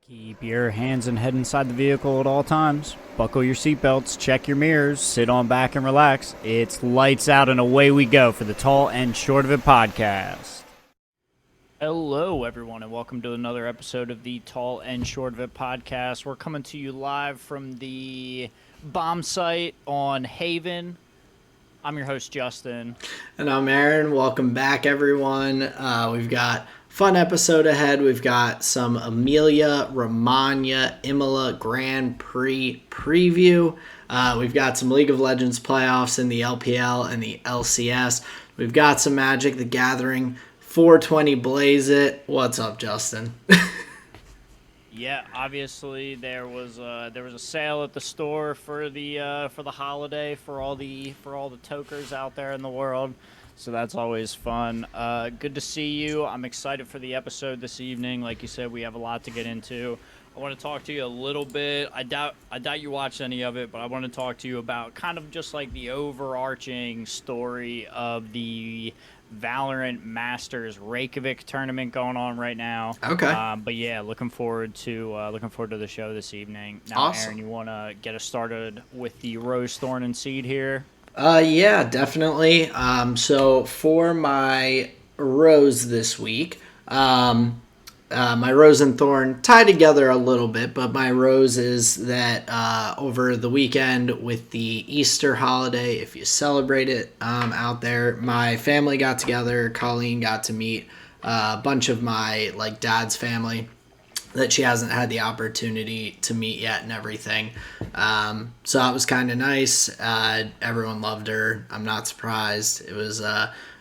Keep your hands and head inside the vehicle at all times. Buckle your seatbelts, check your mirrors, sit on back and relax. It's lights out and away we go for the Tall and Short of It podcast. Hello, everyone, and welcome to another episode of the Tall and Short of It podcast. We're coming to you live from the bomb site on Haven. I'm your host, Justin. And I'm Aaron. Welcome back, everyone. We've got fun episode ahead. We've got some Emilia, Romagna, Imola Grand Prix preview. We've got some League of Legends playoffs in the LPL and the LCS. We've got some Magic the Gathering, 420 Blaze It. What's up, Justin? Yeah, obviously there was a sale at the store for the holiday for all the tokers out there in the world. So that's always fun. Good to see you. I'm excited for the episode this evening. Like you said, we have a lot to get into. I want to talk to you a little bit. I doubt you watched any of it, but I want to talk to you about kind of just like the overarching story of the Valorant Masters Reykjavik tournament going on right now. Okay. But yeah, looking forward to the show this evening. Now, Awesome. Aaron, you want to get us started with the Rose, Thorn, and Seed here? Yeah, definitely. So for my Rose this week, my Rose and Thorn tie together a little bit, but my Rose is that over the weekend with the Easter holiday, if you celebrate it out there, my family got together. Colleen got to meet a bunch of my dad's family that she hasn't had the opportunity to meet yet and everything. So that was kind of nice. Everyone loved her. I'm not surprised. It was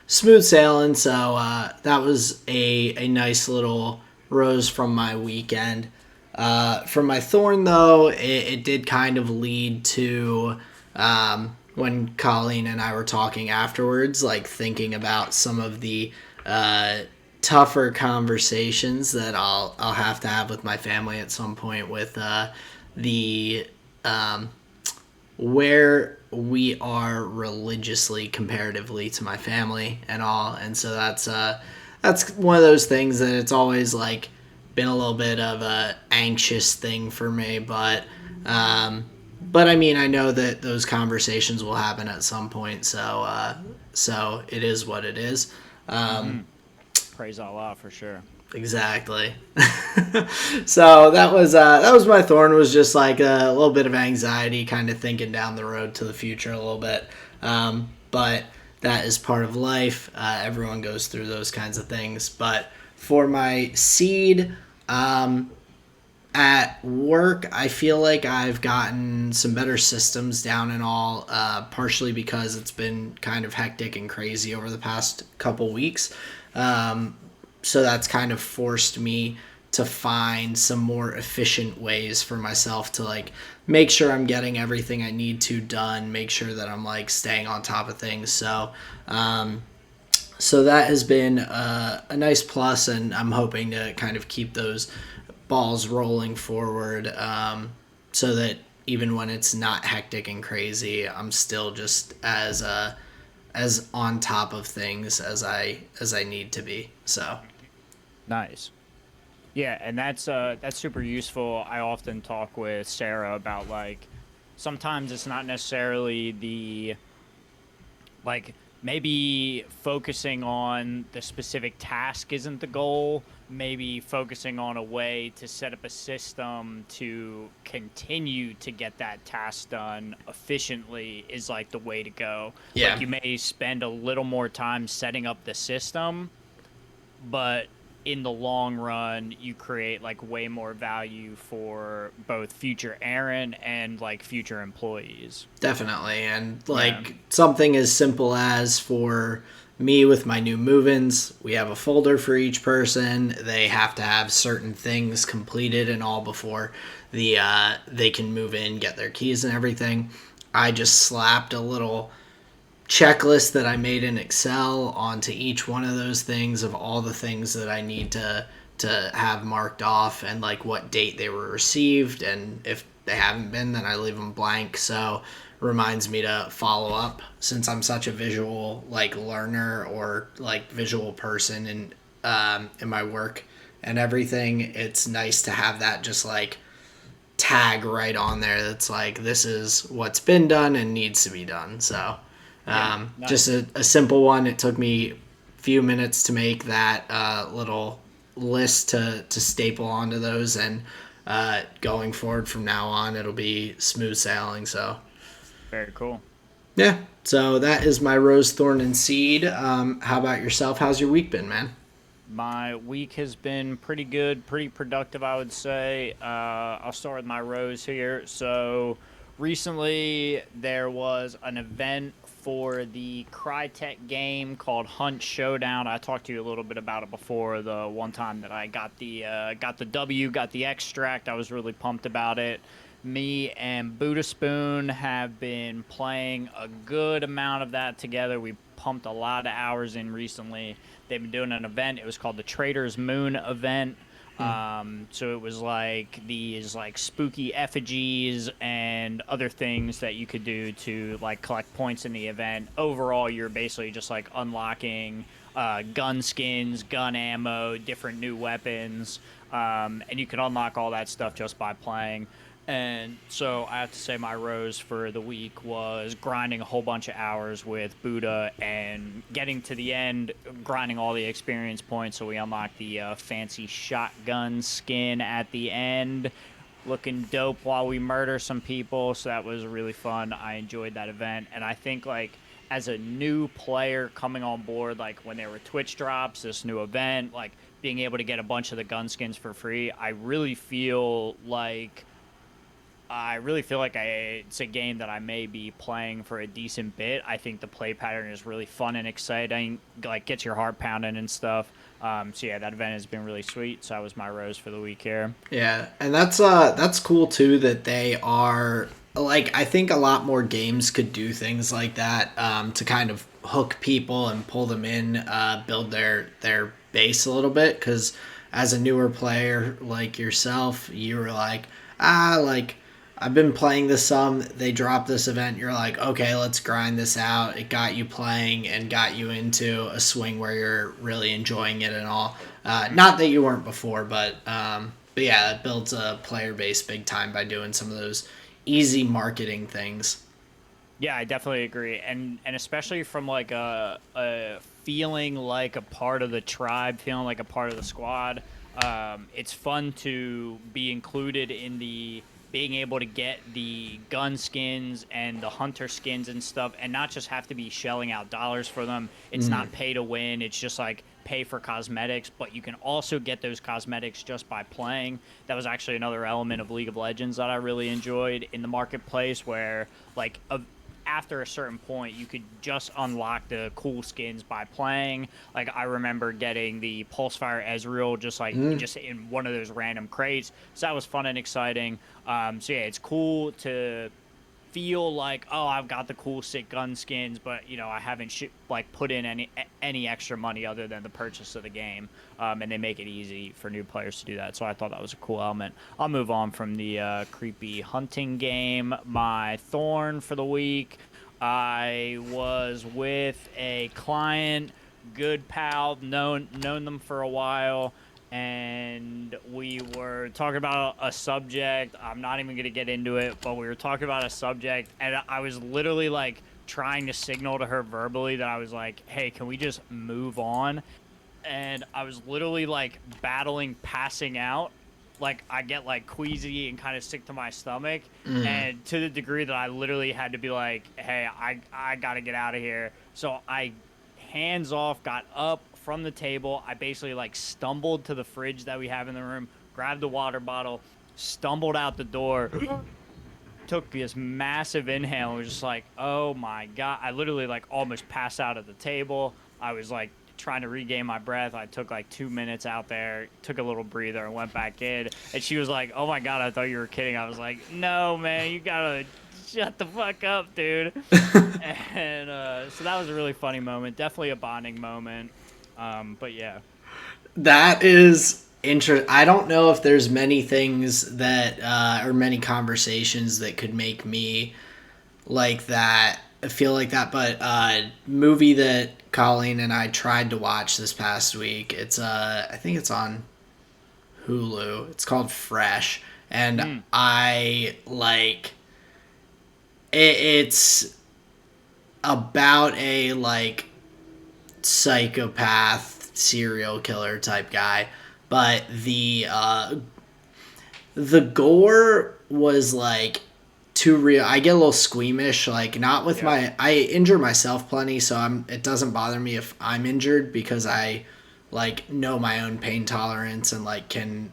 smooth sailing. So that was a nice little Rose from my weekend. For my Thorn, though, it did kind of lead to when Colleen and I were talking afterwards, thinking about some of the tougher conversations that I'll have to have with my family at some point with the where we are religiously comparatively to my family and all. And so that's one of those things that it's always been a little bit of a anxious thing for me, but I mean, I know that those conversations will happen at some point, so it is what it is. Praise Allah for sure. Exactly. So that was my Thorn, was just a little bit of anxiety, kind of thinking down the road to the future a little bit. But that is part of life. Everyone goes through those kinds of things. But for my Seed, at work, I feel like I've gotten some better systems down and all, partially because it's been kind of hectic and crazy over the past couple weeks. So that's kind of forced me to find some more efficient ways for myself to make sure I'm getting everything I need to done, make sure that I'm staying on top of things. So that has been a nice plus, and I'm hoping to kind of keep those balls rolling forward, so that even when it's not hectic and crazy, I'm still just as on top of things as I need to be. So Nice. Yeah, and that's super useful. I often talk with Sarah about sometimes it's not necessarily the maybe focusing on the specific task isn't the goal. Maybe focusing on a way to set up a system to continue to get that task done efficiently is the way to go. Yeah. You may spend a little more time setting up the system, but in the long run, you create way more value for both future Aaron and future employees. Definitely. And something as simple as for me with my new move-ins, we have a folder for each person. They have to have certain things completed and all before they can move in, get their keys and everything. I just slapped a little checklist that I made in Excel onto each one of those things of all the things that I need to have marked off and what date they were received, and if they haven't been, then I leave them blank. So reminds me to follow up, since I'm such a visual learner or visual person in my work and everything, it's nice to have that just like tag right on there that's like, this is what's been done and needs to be done. So Yeah, just nice. a simple one. It took me a few minutes to make that little list to staple onto those, and going forward from now on, it'll be smooth sailing. So Very cool. yeah, so that is my rose, thorn, and seed. How about yourself? How's your week been, man? My week has been pretty good, pretty productive, I would say. I'll start with my rose here. So, recently there was an event for the Crytek game called Hunt Showdown. I talked to you a little bit about it before. The one time that I got the W, got the extract, I was really pumped about it. Me and Buddha Spoon have been playing a good amount of that together. We pumped a lot of hours in recently. They've been doing an event. It was called the Trader's Moon event. So it was like these like spooky effigies and other things that you could do to like collect points in the event. Overall, you're basically just like unlocking gun skins, gun ammo, different new weapons, and you can unlock all that stuff just by playing. And so I have to say my rose for the week was grinding a whole bunch of hours with Buddha and getting to the end, grinding all the experience points. So we unlocked the fancy shotgun skin at the end, looking dope while we murder some people. So that was really fun. I enjoyed that event. And I think like as a new player coming on board, like when there were Twitch drops, this new event, like being able to get a bunch of the gun skins for free, it's a game that I may be playing for a decent bit. I think the play pattern is really fun and exciting, like gets your heart pounding and stuff. So yeah, that event has been really sweet. So that was my rose for the week here. Yeah, and that's cool too that they are like, I think a lot more games could do things like that, to kind of hook people and pull them in, build their base a little bit. Because as a newer player like yourself, you were like, like I've been playing this some. They dropped this event. You're like, okay, let's grind this out. It got you playing and got you into a swing where you're really enjoying it and all. Not that you weren't before, but yeah, it builds a player base big time by doing some of those easy marketing things. Yeah, I definitely agree, and especially from like a feeling like a part of the tribe, feeling like a part of the squad. It's fun to be included in the being able to get the gun skins and the hunter skins and stuff, and not just have to be shelling out dollars for them. It's not pay to win. It's just like pay for cosmetics, but you can also get those cosmetics just by playing. That was actually another element of League of Legends that I really enjoyed in the marketplace, where like after a certain point, you could just unlock the cool skins by playing. Like I remember getting the Pulsefire Ezreal just in one of those random crates. So that was fun and exciting. So yeah, it's cool to feel like, oh, I've got the cool sick gun skins, but I haven't like put in any extra money other than the purchase of the game. And they make it easy for new players to do that. So I thought that was a cool element. I'll move on from the creepy hunting game. My thorn for the week. I was with a client, good pal, known them for a while, and we were talking about a subject. I'm not even going to get into it, but we were talking about a subject, and I was literally like trying to signal to her verbally that I was like, hey, can we just move on? And I was literally like battling passing out. Like I get like queasy and kind of sick to my stomach, and to the degree that I literally had to be like, "Hey, I gotta get out of here." So I hands off, got up from the table. I basically like stumbled to the fridge that we have in the room, grabbed the water bottle, stumbled out the door, took this massive inhale, and was just like, "Oh my god!" I literally like almost passed out at the table. I was like trying to regain my breath. I took like 2 minutes out there, took a little breather, and went back in. And she was like, "Oh my god, I thought you were kidding." I was like, "No, man, you gotta shut the fuck up, dude." And so that was a really funny moment. Definitely a bonding moment. But yeah. That is interesting. I don't know if there's many things that, or many conversations that could make me like that, feel like that. But movie that Colleen and I tried to watch this past week. It's I think it's on Hulu. It's called Fresh, and Mm, I like it's about a like psychopath serial killer type guy, but the gore was like too real. I get a little squeamish, like not with yep. I injure myself plenty, so it doesn't bother me if I'm injured because I like know my own pain tolerance and like can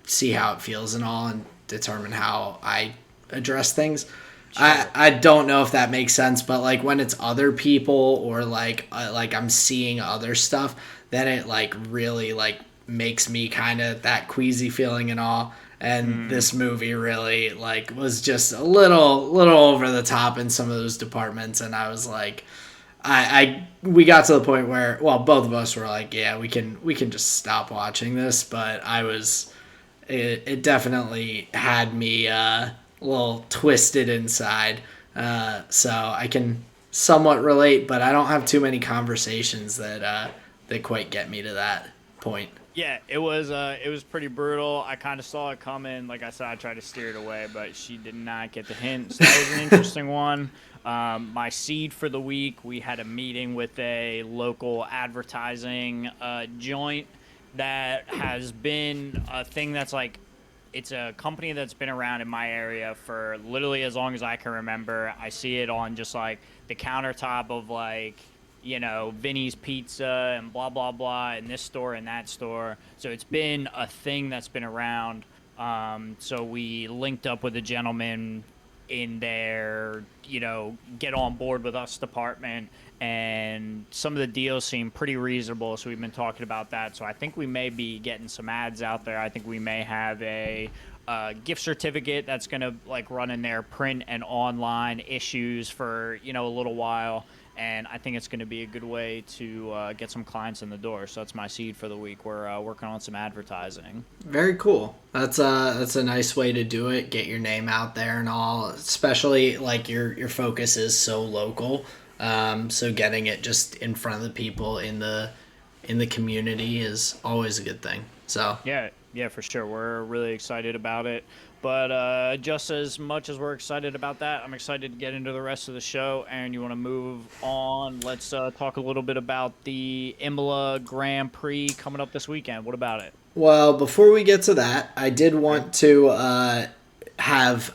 see how it feels and all and determine how I address things. Sure. I don't know if that makes sense, but like when it's other people or like I'm seeing other stuff, then it like really like makes me kind of that queasy feeling and all. And Mm, this movie really like was just a little over the top in some of those departments, and I was like, I we got to the point where well both of us were like yeah we can just stop watching this, but I was it definitely had me a little twisted inside. So I can somewhat relate, but I don't have too many conversations that quite get me to that point. yeah, it was pretty brutal. I kind of saw it coming. Like I said, I tried to steer it away, but she did not get the hint. So that was an interesting one. My seed for the week, we had a meeting with a local advertising joint that has been a thing that's like it's a company that's been around in my area for literally as long as I can remember. I see it on just like the countertop of like, Vinny's Pizza and blah blah blah in this store and that store. So it's been a thing that's been around. So we linked up with a gentleman in their, get on board with us department, and some of the deals seem pretty reasonable. So we've been talking about that. So I think we may be getting some ads out there. I think we may have a gift certificate that's going to like run in their print and online issues for a little while, and I think it's going to be a good way to get some clients in the door. So that's my seed for the week. We're working on some advertising. Very cool. That's a nice way to do it. Get your name out there and all. Especially like your focus is so local. So getting it just in front of the people in the community is always a good thing. So Yeah, yeah, for sure. We're really excited about it. But just as much as we're excited about that, I'm excited to get into the rest of the show. And you want to move on? Let's talk a little bit about the Imola Grand Prix coming up this weekend. What about it? well, before we get to that, I did Okay, want to I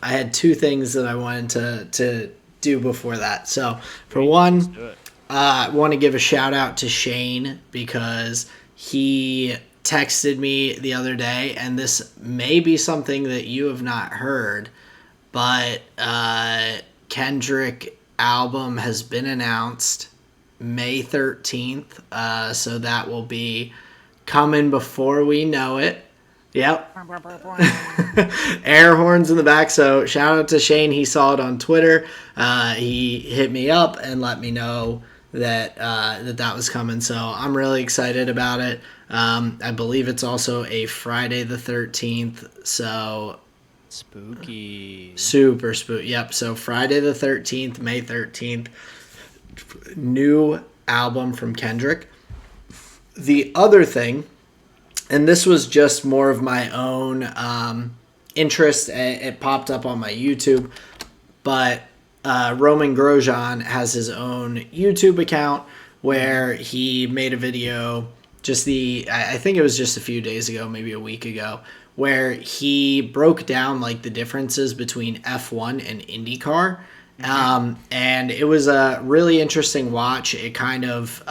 had two things that I wanted to do before that. So for sweet. Let's one, do it. I want to give a shout out to Shane because he texted me the other day, and this may be something that you have not heard, but Kendrick album has been announced May 13th. So that will be coming before we know it. Yep. Air horns in the back. So shout out to Shane. He saw it on Twitter. He hit me up and let me know that was coming. So I'm really excited about it. I believe it's also a Friday the 13th. So Spooky. super spook. Yep. So Friday the 13th, May 13th, new album from Kendrick. The other thing, and this was just more of my own interest. It popped up on my YouTube, but Roman Grosjean has his own YouTube account where he made a video I think it was just a few days ago, maybe a week ago, where he broke down like the differences between F1 and IndyCar. Mm-hmm. And it was a really interesting watch. It kind of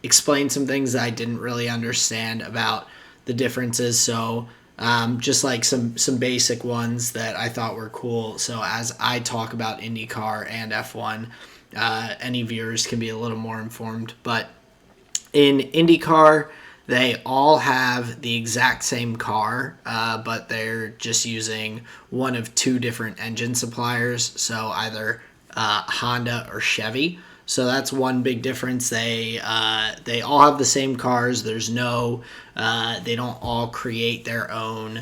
explained some things that I didn't really understand about the differences. So just like some basic ones that I thought were cool. So as I talk about IndyCar and F1, any viewers can be a little more informed. But in IndyCar, they all have the exact same car, but they're just using one of two different engine suppliers. So either Honda or Chevy. So that's one big difference. They all have the same cars. There's no they don't all create their own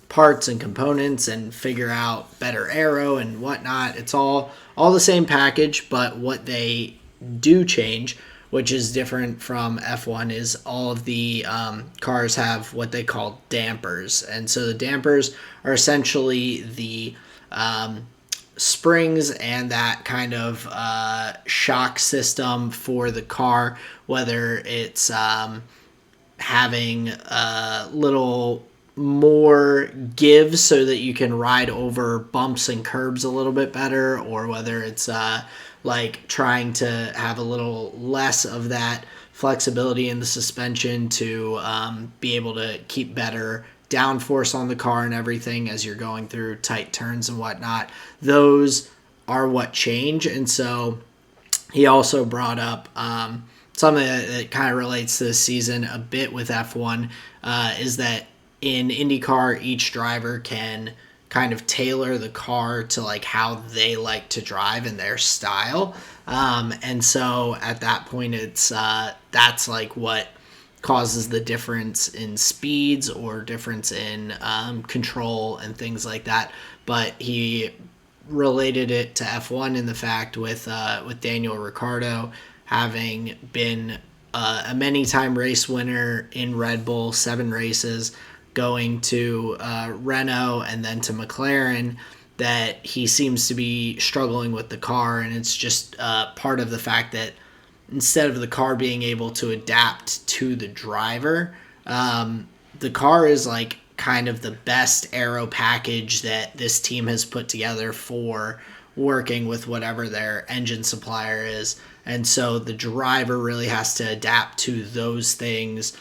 parts and components and figure out better aero and whatnot. It's all the same package, but what they do change, which is different from F1, is all of the cars have what they call dampers. And so the dampers are essentially the springs and that kind of shock system for the car, whether it's having a little more give so that you can ride over bumps and curbs a little bit better, or whether it's like trying to have a little less of that flexibility in the suspension to be able to keep better downforce on the car and everything as you're going through tight turns and whatnot. Those are what change. And so he also brought up something that kind of relates to this season a bit with F1 is that in IndyCar, each driver can kind of tailor the car to like how they like to drive and their style. And so at that point, it's that's like what causes the difference in speeds or difference in control and things like that. But he related it to F1 in the fact with Daniel Ricciardo having been a many-time race winner in Red Bull, 7 races, going to Renault and then to McLaren, that he seems to be struggling with the car. And it's just part of the fact that instead of the car being able to adapt to the driver, the car is like kind of the best aero package that this team has put together for working with whatever their engine supplier is. And so the driver really has to adapt to those things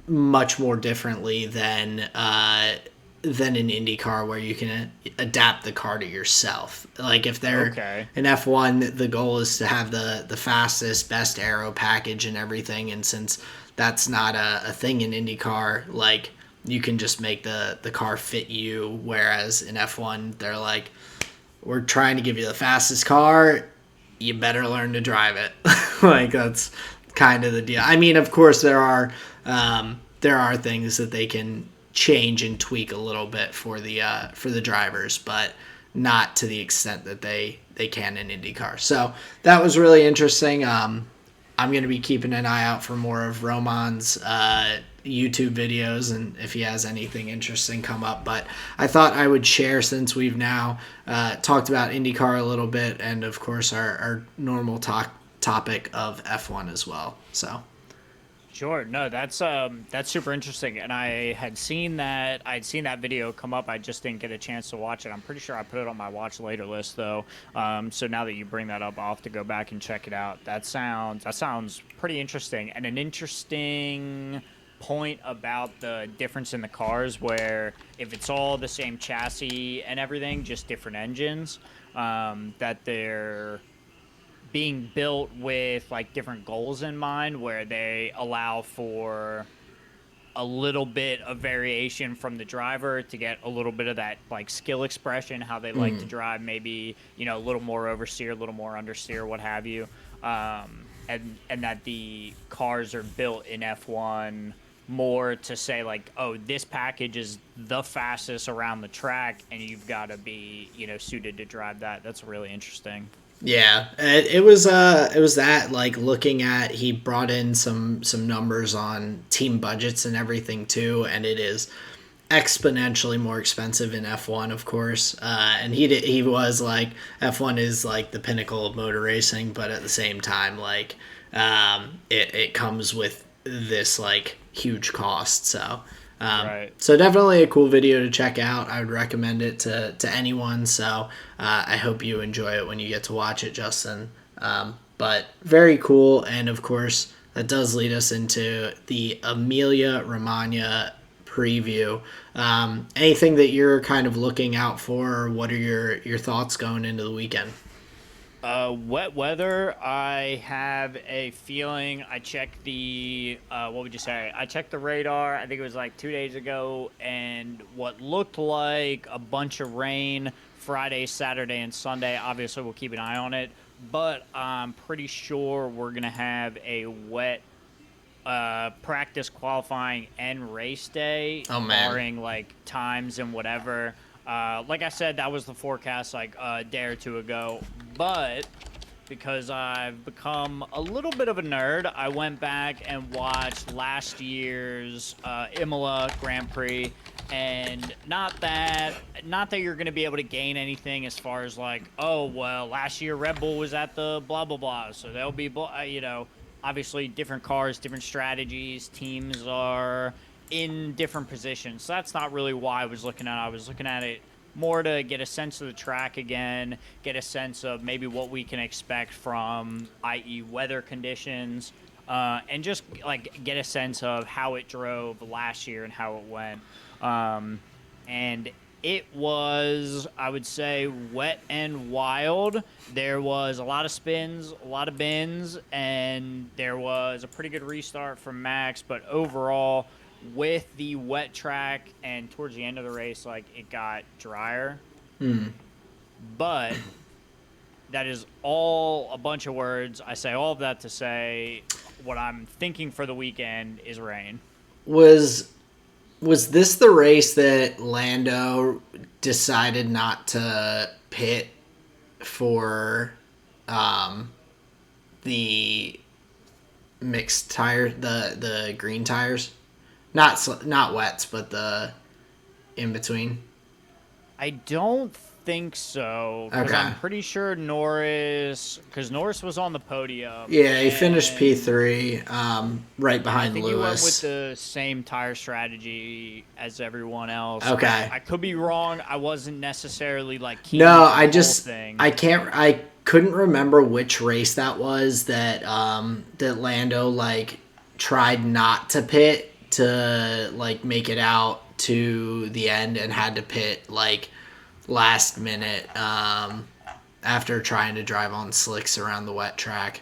much more differently than an IndyCar where you can adapt the car to yourself. Like if they're in F1, the goal is to have the fastest, best aero package and everything. And since that's not a thing in IndyCar, like you can just make the car fit you. Whereas in F1, they're like, we're trying to give you the fastest car. You better learn to drive it. Like that's kind of the deal. I mean, of course, there are things that they can change and tweak a little bit for the drivers, but not to the extent that they can in IndyCar. So that was really interesting. I'm going to be keeping an eye out for more of Roman's YouTube videos and if he has anything interesting come up. But I thought I would share, since we've now talked about IndyCar a little bit and, of course, our normal topic of F1 as well. So. Sure. No, that's super interesting. And I'd seen that video come up. I just didn't get a chance to watch it. I'm pretty sure I put it on my watch later list though. So now that you bring that up, I'll have to go back and check it out. That sounds pretty interesting, and an interesting point about the difference in the cars, where if it's all the same chassis and everything, just different engines, that they're being built with like different goals in mind, where they allow for a little bit of variation from the driver to get a little bit of that like skill expression, how they like to drive, maybe, a little more oversteer, a little more understeer, what have you. And that the cars are built in F1 more to say like, oh, this package is the fastest around the track and you've got to be, suited to drive that. That's really interesting. Yeah, it was that, like, looking at, he brought in some numbers on team budgets and everything too, and it is exponentially more expensive in F1, of course. And he was like, F1 is like the pinnacle of motor racing, but at the same time, like, it comes with this like huge cost. So Right. So definitely a cool video to check out. I would recommend it to anyone. So I hope you enjoy it when you get to watch it, Justin. But very cool. And of course, that does lead us into the Emilia-Romagna preview. Anything that you're kind of looking out for, or what are your thoughts going into the weekend? Wet weather. I have a feeling. I checked the what would you say? I checked the radar. I think it was like 2 days ago, and what looked like a bunch of rain Friday, Saturday, and Sunday. Obviously, we'll keep an eye on it, but I'm pretty sure we're gonna have a wet practice, qualifying, and race day, Oh man. barring like times and whatever. Like I said, that was the forecast like a day or two ago, but because I've become a little bit of a nerd. I went back and watched last year's Imola Grand Prix, and not that you're going to be able to gain anything as far as like, oh well, last year Red Bull was at the blah blah blah, so there'll be obviously different cars, different strategies, teams are in different positions. So that's not really why I was looking at it. I was looking at it more to get a sense of the track again, get a sense of maybe what we can expect from, i.e., weather conditions, and just like get a sense of how it drove last year and how it went. And it was, I would say, wet and wild. There was a lot of spins, a lot of bins, and there was a pretty good restart from Max. But overall, with the wet track and towards the end of the race, like it got drier. But that is all a bunch of words. I say all of that to say what I'm thinking for the weekend is rain. Was was this the race that Lando decided not to pit for the mixed tire, the green tires, not wets, but the in between? I don't think so because Okay. I'm pretty sure Norris was on the podium Yeah, he finished P and three, right I behind think he went with Lewis. the same tire strategy as everyone else. Okay. I could be wrong. I wasn't necessarily like keyed No, into the I whole just thing. I couldn't remember which race that was that that Lando like tried not to pit to like make it out to the end and had to pit like last minute after trying to drive on slicks around the wet track.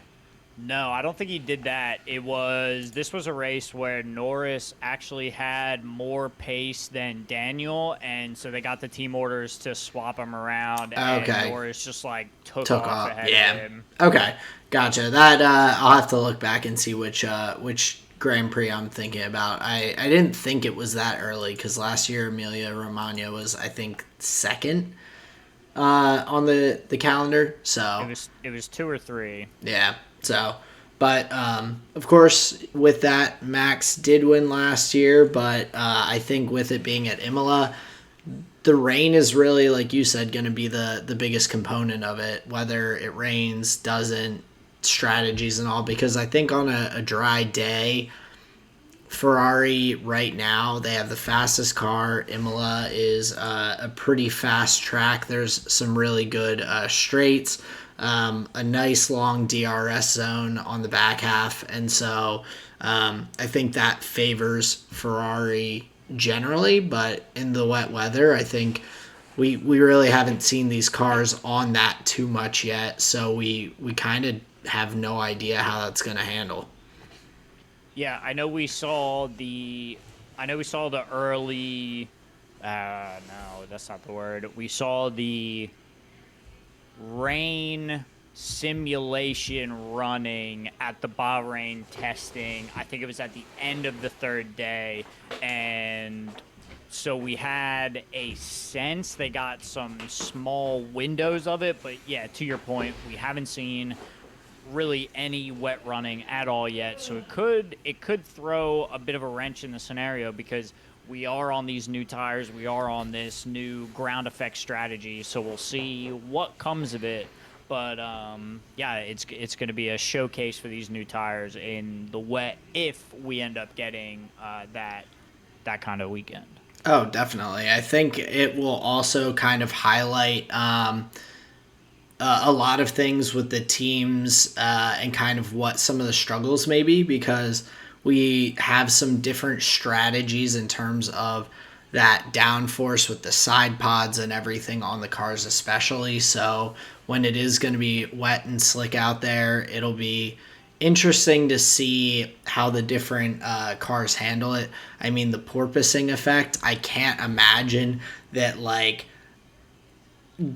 No, I don't think he did that. This was a race where Norris actually had more pace than Daniel, and so they got the team orders to swap him around, and Okay. Norris just like took Took off off. ahead of Yeah. him. Okay. Gotcha. That I'll have to look back and see which Grand Prix I'm thinking about. I didn't think it was that early because last year Emilia Romagna was I think second on the calendar. So It was two or three. yeah. So, but of course, with that, Max did win last year. But I think with it being at Imola, the rain is really, like you said, going to be the biggest component of it. Whether it rains, doesn't, strategies and all. Because I think on a dry day, Ferrari right now they have the fastest car. Imola is a pretty fast track. There's some really good straights, a nice long DRS zone on the back half, and so I think that favors Ferrari generally. But in the wet weather, I think we really haven't seen these cars on that too much yet, so we kind of have no idea how that's going to handle. Yeah, I know we saw the early. No, that's not the word. We saw the rain simulation running at the Bahrain testing. I think it was at the end of the third day. And so we had a sense they got some small windows of it. But yeah, to your point, we haven't seen really any wet running at all yet. So it could throw a bit of a wrench in the scenario because we are on these new tires, we are on this new ground effect strategy. So we'll see what comes of it. But yeah, it's going to be a showcase for these new tires in the wet if we end up getting that kind of weekend. Oh, definitely. I think it will also kind of highlight a lot of things with the teams and kind of what some of the struggles may be because we have some different strategies in terms of that downforce with the side pods and everything on the cars, especially. So when it is going to be wet and slick out there, it'll be interesting to see how the different cars handle it. I mean, the porpoising effect, I can't imagine that like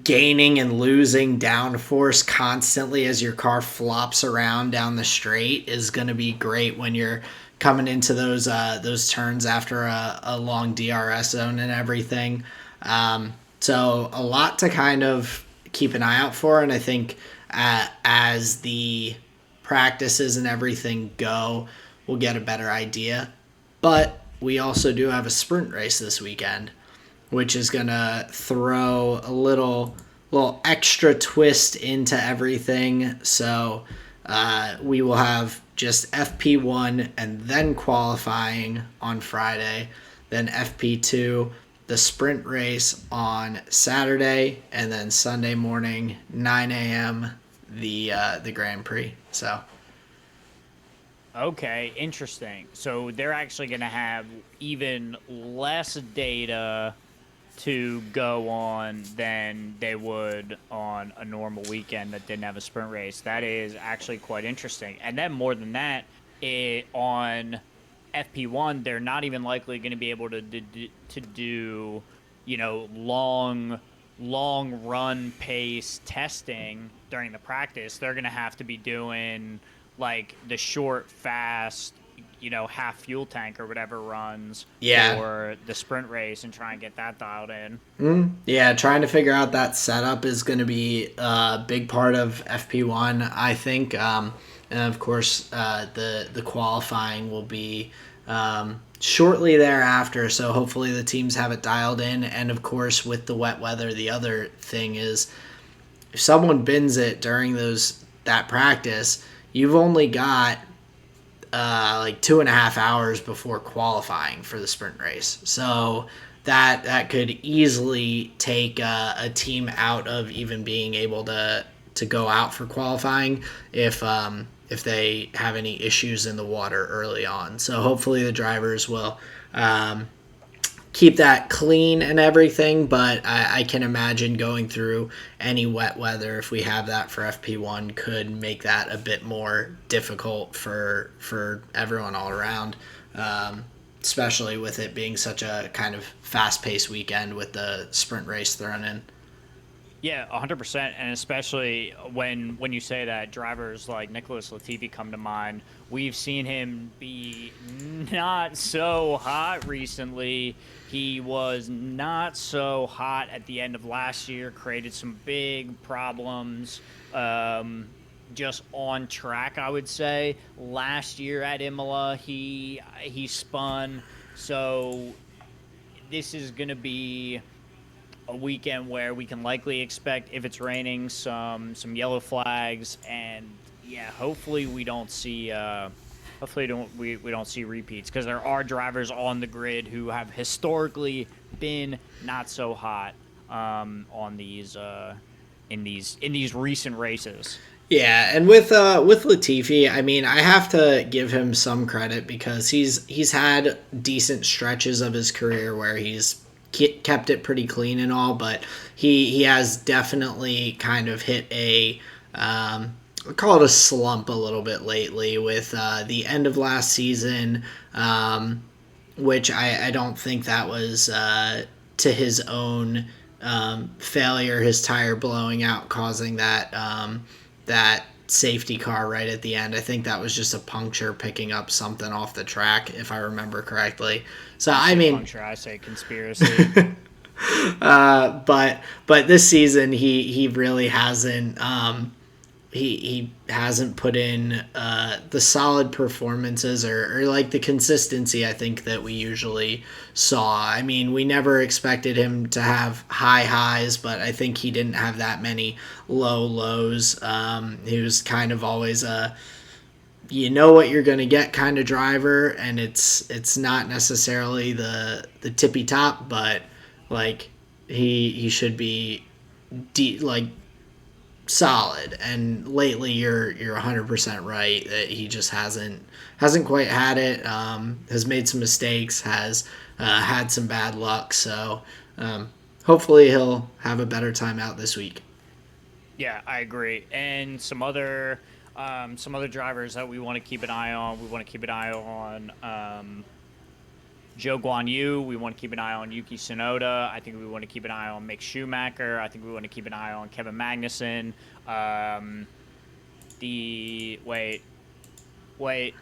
gaining and losing downforce constantly as your car flops around down the straight is going to be great when you're coming into those turns after a long DRS zone and everything. So a lot to kind of keep an eye out for, and I think as the practices and everything go, we'll get a better idea. But we also do have a sprint race this weekend, which is gonna throw a little extra twist into everything. So we will have just FP1 and then qualifying on Friday, then FP2, the sprint race on Saturday, and then Sunday morning 9 a.m. the Grand Prix. So Okay, interesting. So they're actually going to have even less data to go on than they would on a normal weekend that didn't have a sprint race. That is actually quite interesting. And then more than that, on FP1, they're not even likely going to be able to do, long run pace testing during the practice. They're going to have to be doing like the short, fast, half fuel tank or whatever runs yeah, for the sprint race and try and get that dialed in. yeah, trying to figure out that setup is going to be a big part of FP1, I think. And of course, the qualifying will be shortly thereafter. So hopefully the teams have it dialed in. And of course, with the wet weather, the other thing is if someone bins it during that practice, you've only got like 2.5 hours before qualifying for the sprint race. So that could easily take a team out of even being able to go out for qualifying if they have any issues in the water early on. So hopefully the drivers will keep that clean and everything, but I can imagine going through any wet weather, if we have that for FP1, could make that a bit more difficult for everyone all around, especially with it being such a kind of fast-paced weekend with the sprint race thrown in. Yeah, 100%, and especially when you say that, drivers like Nicholas Latifi come to mind. We've seen him be not so hot recently. He was not so hot at the end of last year, created some big problems just on track, I would say. Last year at Imola, he spun. So this is going to be a weekend where we can likely expect, if it's raining, some yellow flags, and yeah, hopefully we don't see we don't see repeats, because there are drivers on the grid who have historically been not so hot on these in these recent races. Yeah, and with Latifi, I mean, I have to give him some credit because he's had decent stretches of his career where he's kept it pretty clean and all, but he has definitely kind of hit I call it a slump a little bit lately with the end of last season, which I don't think that was to his own failure, his tire blowing out, causing that safety car right at the end. I think that was just a puncture picking up something off the track, if I remember correctly. So You I say mean, puncture, I say conspiracy. but this season he really hasn't he hasn't put in the solid performances or like the consistency I think that we usually saw. I mean, we never expected him to have high highs, but I think he didn't have that many low lows. He was kind of always a you know what you're going to get kind of driver, and it's not necessarily the tippy top, but like he should be like solid. And lately you're 100% right that he just hasn't quite had it, has made some mistakes, has had some bad luck. So hopefully he'll have a better time out this week. Yeah, I agree. And some other drivers that we want to keep an eye on. We want to keep an eye on Joe Guan Yu. We want to keep an eye on Yuki Tsunoda. I think we want to keep an eye on Mick Schumacher. I think we want to keep an eye on Kevin Magnussen. The wait, wait.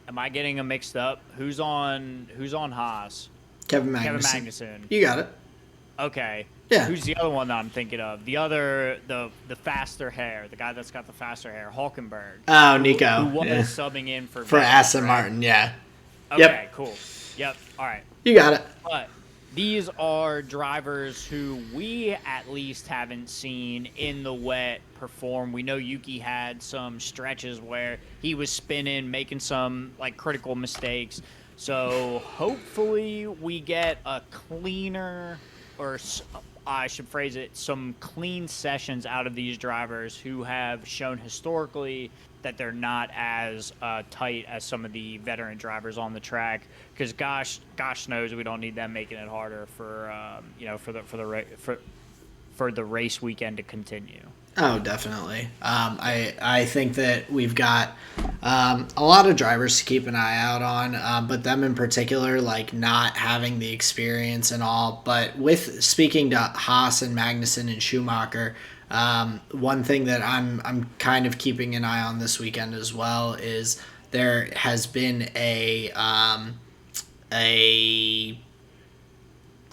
Am I getting them mixed up? Who's on Haas? Kevin Kevin Magnussen. Magnussen. You got it. Okay. Yeah. Who's the other one that I'm thinking of? The faster hair, the guy that's got the faster hair, Hulkenberg, Oh, who Nico. was Yeah. subbing in for For Vettel, Aston correct? Martin. Yeah. Okay, Yep. cool. Yep. All right. You got it. But these are drivers who we at least haven't seen in the wet perform. We know Yuki had some stretches where he was spinning, making some like critical mistakes. So hopefully we get a cleaner, or I should phrase it, some clean sessions out of these drivers who have shown historically that they're not as tight as some of the veteran drivers on the track. Because gosh knows we don't need them making it harder for for the race weekend to continue. Oh, definitely. I think that we've got a lot of drivers to keep an eye out on, but them in particular, like not having the experience and all. But with speaking to Haas and Magnussen and Schumacher, one thing that I'm kind of keeping an eye on this weekend as well is there has been a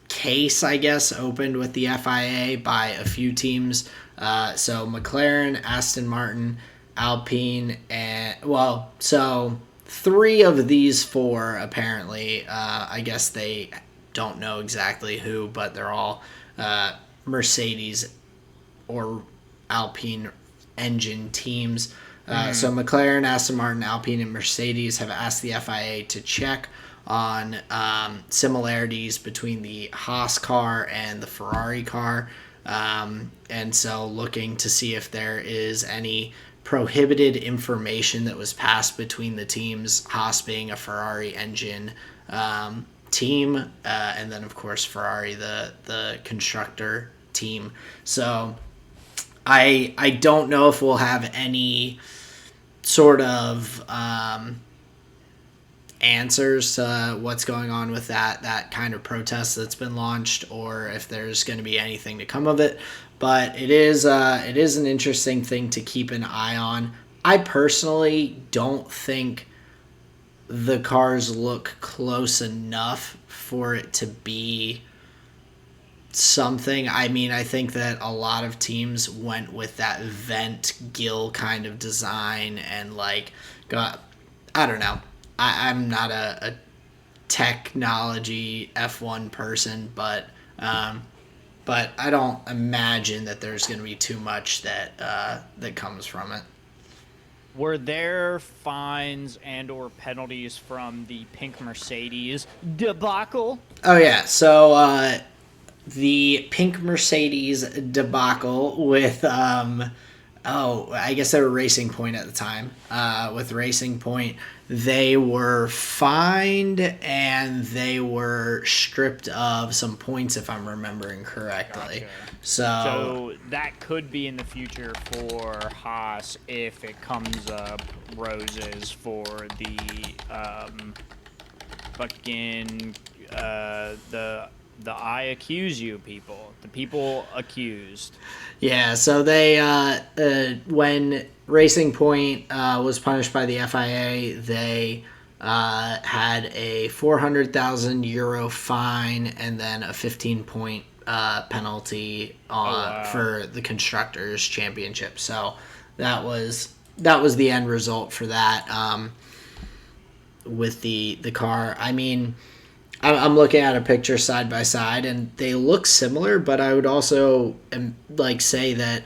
case, I guess, opened with the FIA by a few teams. So McLaren, Aston Martin, Alpine, and so three of these four apparently. I guess they don't know exactly who, but they're all Mercedes or Alpine engine teams. So McLaren, Aston Martin, Alpine, and Mercedes have asked the FIA to check on similarities between the Haas car and the Ferrari car. And so looking to see if there is any prohibited information that was passed between the teams, Haas being a Ferrari engine team, and then, of course, Ferrari, the constructor team. So I don't know if we'll have any sort of answers to what's going on with that kind of protest that's been launched, or if there's going to be anything to come of it. But it is an interesting thing to keep an eye on. I personally don't think the cars look close enough for it to be something. I mean, I think that a lot of teams went with that vent gill kind of design and like got, I don't know. I'm not a technology F1 person, but I don't imagine that there's going to be too much that comes from it. Were there fines and or penalties from the pink Mercedes debacle? Oh yeah, so the pink Mercedes debacle with I guess they were Racing Point at the time. With Racing Point, they were fined and they were stripped of some points, if I'm remembering correctly. Gotcha. So So that could be in the future for Haas if it comes up roses for the fucking the I accuse you people, the people accused. yeah, so they when Racing Point was punished by the FIA, they had a 400,000 euro fine and then a 15-point penalty Wow. for the constructors championship. So that was the end result for that with the car. I mean, I'm looking at a picture side by side, and they look similar, but I would also like say that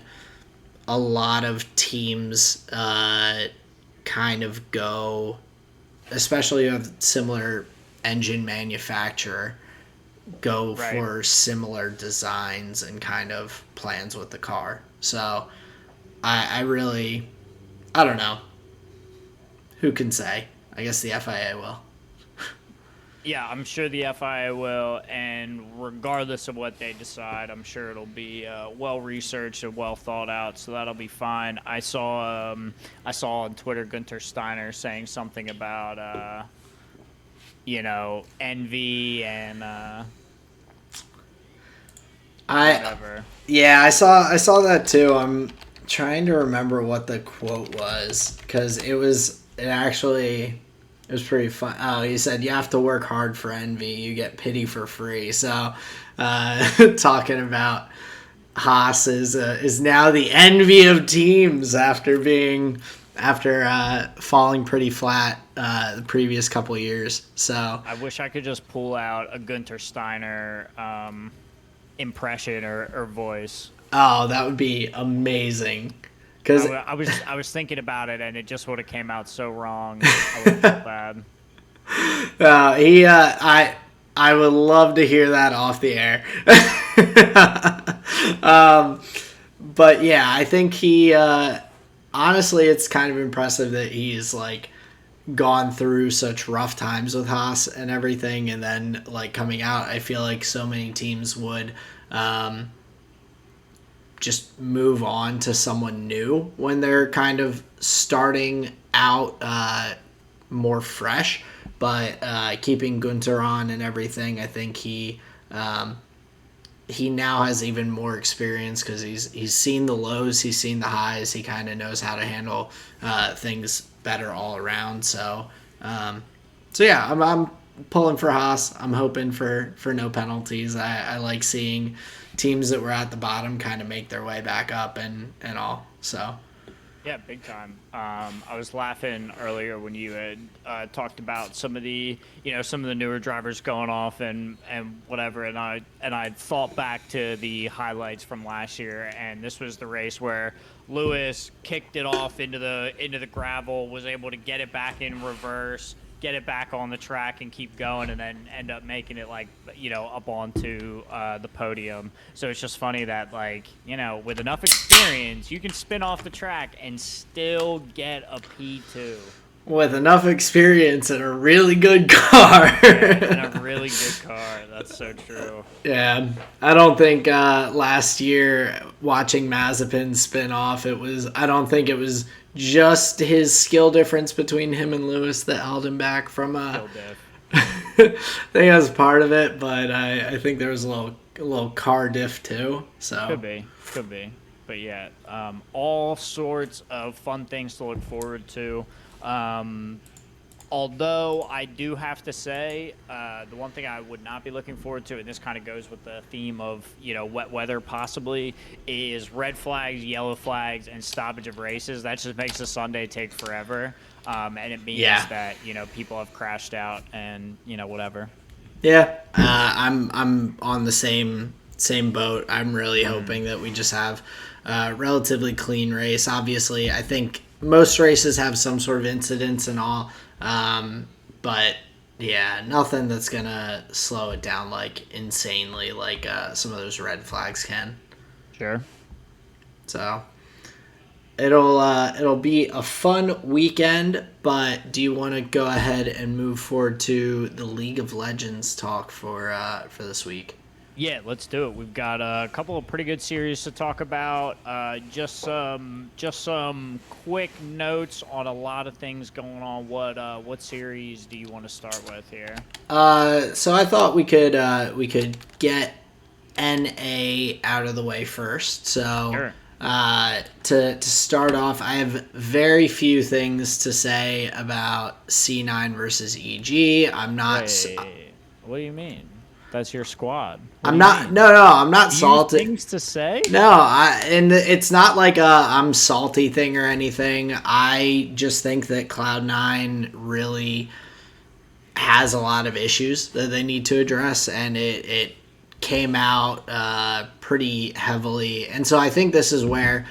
a lot of teams kind of go, especially of similar engine manufacturer, go Right. for similar designs and kind of plans with the car. So I really, I don't know. Who can say? I guess the FIA will. Yeah, I'm sure the FIA will, and regardless of what they decide, I'm sure it'll be well researched and well thought out. So that'll be fine. I saw on Twitter Gunter Steiner saying something about envy and I whatever. Yeah, I saw that too. I'm trying to remember what the quote was because it actually It was pretty fun. Oh, he said you have to work hard for envy. You get pity for free. So, talking about Haas is now the envy of teams after falling pretty flat the previous couple years. So I wish I could just pull out a Gunter Steiner impression or voice. oh, that would be amazing. Because I was thinking about it and it just would have came out so wrong. I would have felt bad. I would love to hear that off the air. But yeah, I think he honestly, it's kind of impressive that he's like gone through such rough times with Haas and everything, and then like coming out. I feel like so many teams would just move on to someone new when they're kind of starting out more fresh. But keeping Gunter on and everything, I think he now has even more experience because he's seen the lows, he's seen the highs, he kind of knows how to handle things better all around. So yeah, I'm pulling for Haas. I'm hoping for no penalties. I like seeing teams that were at the bottom kind of make their way back up and all. So Yeah, big time. I was laughing earlier when you had talked about some of the, some of the newer drivers going off and whatever, and I thought back to the highlights from last year, and this was the race where Lewis kicked it off into the gravel, was able to get it back in reverse, get it back on the track and keep going, and then end up making it up onto the podium. So it's just funny that with enough experience you can spin off the track and still get a P2 with enough experience and a really good car. And a really good car. That's so true. Yeah, I don't think last year watching Mazepin spin off, I don't think it was just his skill difference between him and Lewis that held him back from I think that was part of it, but I think there was a little car diff too. So could be, but yeah, all sorts of fun things to look forward to. Although I do have to say, the one thing I would not be looking forward to, and this kind of goes with the theme of wet weather possibly, is red flags, yellow flags, and stoppage of races. That just makes the Sunday take forever, and it means that people have crashed out and whatever. Yeah, I'm on the same boat. I'm really hoping that we just have a relatively clean race. Obviously, I think most races have some sort of incidents and all. But yeah, nothing that's gonna slow it down like insanely like some of those red flags can. Sure. So it'll be a fun weekend. But do you want to go ahead and move forward to the League of Legends talk for this week? Yeah, let's do it. We've got a couple of pretty good series to talk about. Just some quick notes on a lot of things going on. What series do you want to start with here? So I thought we could get NA out of the way first. So Sure. To start off, I have very few things to say about C9 versus EG. I'm not. Wait, what do you mean? That's your squad. I'm not. No, I'm not salty. Things to say? No, and it's not like I'm salty thing or anything. I just think that Cloud9 really has a lot of issues that they need to address, and it came out pretty heavily. And so I think this is where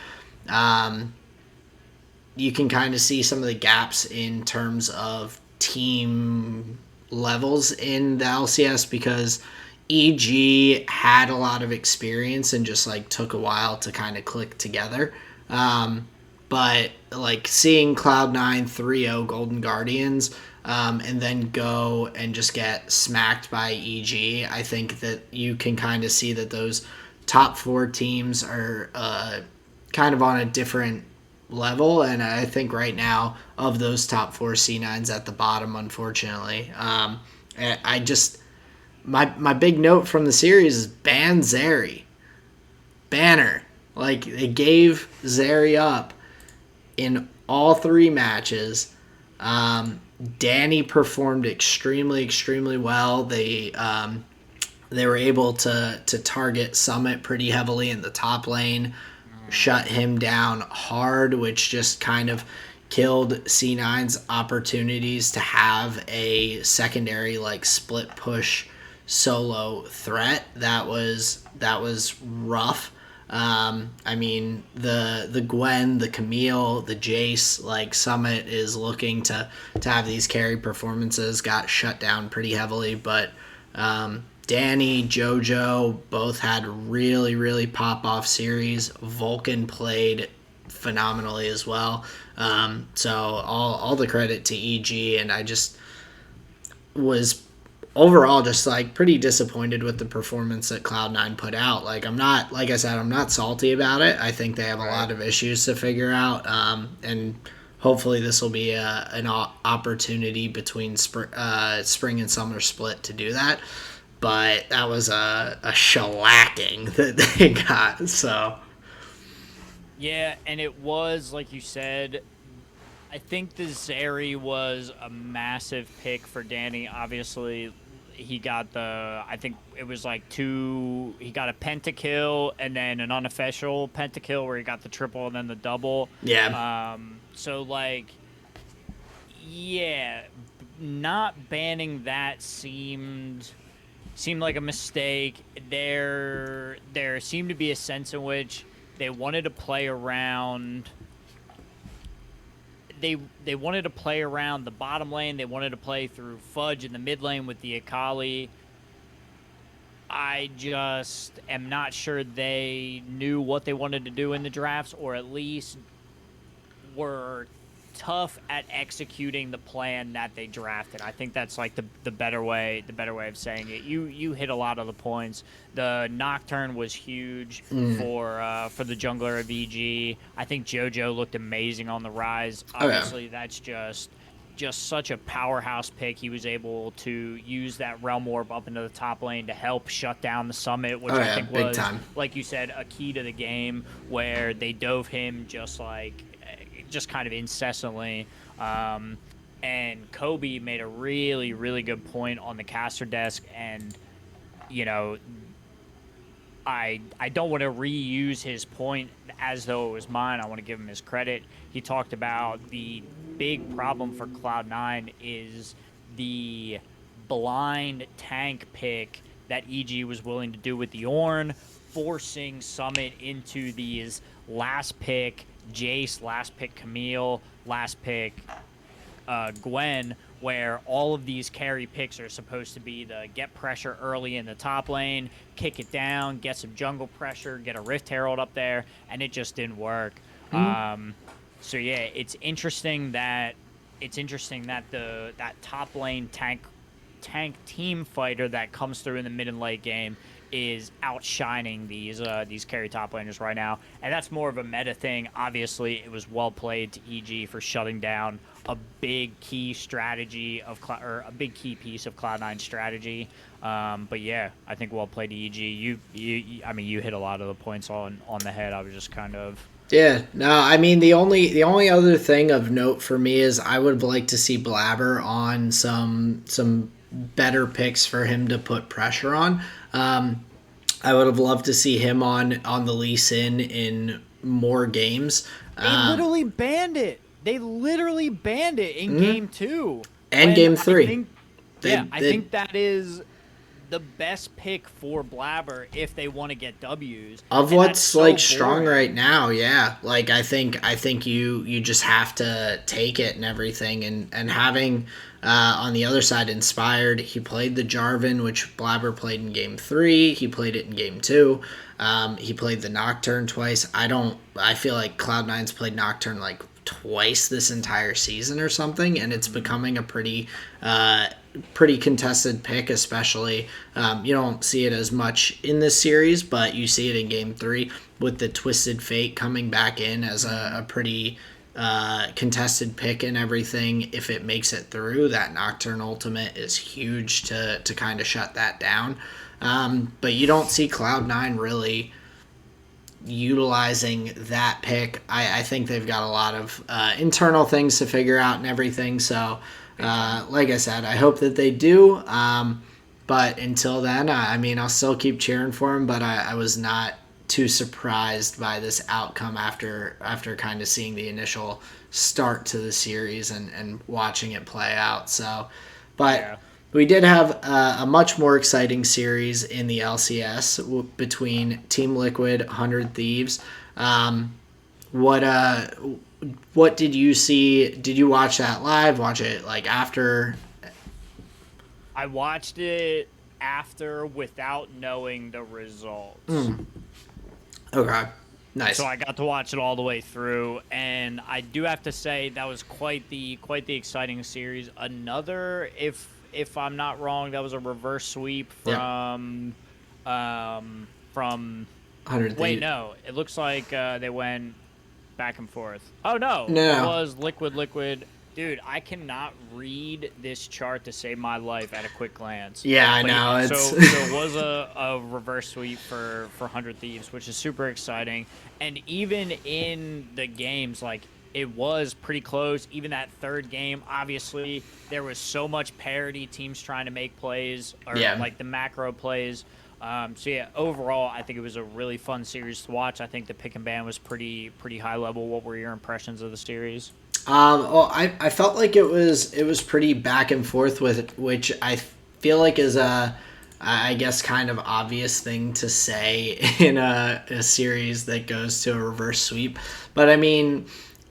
you can kind of see some of the gaps in terms of team levels in the LCS, because EG had a lot of experience and just like took a while to kind of click together. But like seeing Cloud9 3-0 Golden Guardians and then go and just get smacked by EG, I think that you can kind of see that those top four teams are kind of on a different level, and I think right now of those top four, C9's at the bottom, unfortunately. I just my big note from the series is ban Zeri. Banner. Like, they gave Zeri up in all three matches. Danny performed extremely, extremely well. They were able to target Summit pretty heavily in the top lane, shut him down hard, which just kind of killed C9's opportunities to have a secondary like split push solo threat. That was rough. I mean the Gwen, the Camille, the Jace, like Summit is looking to have these carry performances got shut down pretty heavily, but Danny, JoJo both had really, really pop off series. Vulcan played phenomenally as well. So all the credit to EG, and I just was overall just like pretty disappointed with the performance that Cloud9 put out. Like I'm not, like I said, I'm not salty about it. I think they have a lot of issues to figure out, and hopefully this will be an opportunity between spring and summer split to do that. But that was a shellacking that they got. So Yeah, and it was like you said. I think the Zeri was a massive pick for Danny. Obviously, he got I think it was like he got a pentakill and then an unofficial pentakill where he got the triple and then the double. yeah, So like, yeah, not banning that seemed like a mistake. There seemed to be a sense in which they wanted to play around. They wanted to play around the bottom lane. They wanted to play through Fudge in the mid lane with the Akali. I just am not sure they knew what they wanted to do in the drafts, or at least were tough at executing the plan that they drafted. I think that's like the better way of saying it. You hit a lot of the points. The Nocturne was huge for the jungler of EG. I think JoJo looked amazing on the rise. Obviously, that's just such a powerhouse pick. He was able to use that Realm Orb up into the top lane to help shut down the Summit, which I think was, like you said, a key to the game, where they dove him just kind of incessantly. And Kobe made a really, really good point on the caster desk, and you know, I don't want to reuse his point as though it was mine. I want to give him his credit. He talked about the big problem for Cloud9 is the blind tank pick that EG was willing to do with the Ornn, forcing Summit into these last pick Jace, last pick Camille, last pick Gwen, where all of these carry picks are supposed to be the get pressure early in the top lane, kick it down, get some jungle pressure, get a Rift Herald up there, and it just didn't work. So yeah, it's interesting that that top lane tank team fighter that comes through in the mid and late game is outshining these carry top laners right now, and that's more of a meta thing. Obviously, it was well played to EG for shutting down a big key strategy or a big key piece of Cloud9's strategy. But yeah, I think well played to EG. I mean, you hit a lot of the points on the head. I was just kind of. Yeah, no, I mean the only other thing of note for me is I would like to see Blabber on some better picks for him to put pressure on. I would have loved to see him on the Lee Sin in more games. They literally banned it. They literally banned it in game 2 and game 3. I think that is the best pick for Blabber if they want to get W's. Of what's so strong right now, yeah. Like I think you just have to take it and everything, and having on the other side Inspired, he played the Jarvan, which Blabber played in game 3. He played it in game 2. He played the Nocturne twice. I feel like Cloud9's played Nocturne like twice this entire season or something, and it's becoming a pretty contested pick, especially you don't see it as much in this series, but you see it in game 3 with the Twisted Fate coming back in as a pretty contested pick and everything. If it makes it through, that Nocturne ultimate is huge to kind of shut that down. But you don't see Cloud9 really utilizing that pick. I think they've got a lot of internal things to figure out and everything, so Big time. Like I said, I hope that they do. But until then, I mean, I'll still keep cheering for him. But I was not too surprised by this outcome after kind of seeing the initial start to the series and watching it play out. So, but Yeah. we did have a much more exciting series in the LCS between Team Liquid, 100 Thieves. Um, what what did you see? Did you watch that live? Watch it like after? I watched it after without knowing the results. Okay, So nice. I got to watch it all the way through, and I do have to say that was quite the exciting series. Another, if I'm not wrong, that was a reverse sweep Yeah, from 100 wait, Thieves. no, it looks like they went back and forth. Oh no, it No, was Liquid. Dude, I cannot read this chart to save my life at a quick glance. yeah, I But know yeah, it's. so it was a reverse sweep for 100 Thieves, which is super exciting. And even in the games, like it was pretty close. Even that third game, obviously, there was so much parity, teams trying to make plays or Yeah. like the macro plays. So yeah, overall, I think it was a really fun series to watch. I think the pick and ban was pretty high level. What were your impressions of the series? Well, I felt like it was pretty back and forth with it, which I feel like is a, I guess, kind of obvious thing to say in a series that goes to a reverse sweep. But I mean,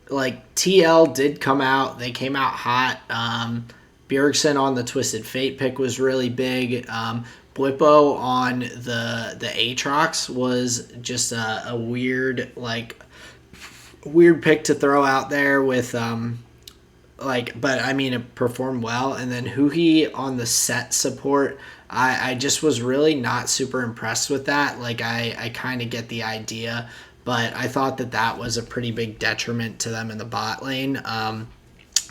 like TL did come out. They came out hot. Bjergsen on the Twisted Fate pick was really big. Blippo on the Aatrox was just a weird pick to throw out there with but I mean it performed well. And then Huhi on the set support, I just was really not super impressed with that. Like I kind of get the idea, but I thought that was a pretty big detriment to them in the bot lane.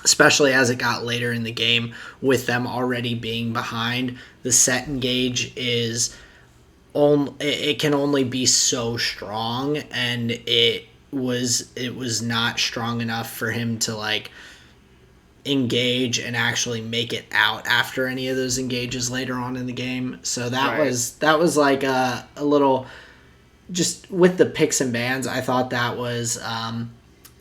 Especially as it got later in the game with them already being behind. The set engage is only, it can only be so strong, and it was not strong enough for him to like engage and actually make it out after any of those engages later on in the game. So that Right. was that was like a little, just with the picks and bans. I thought that was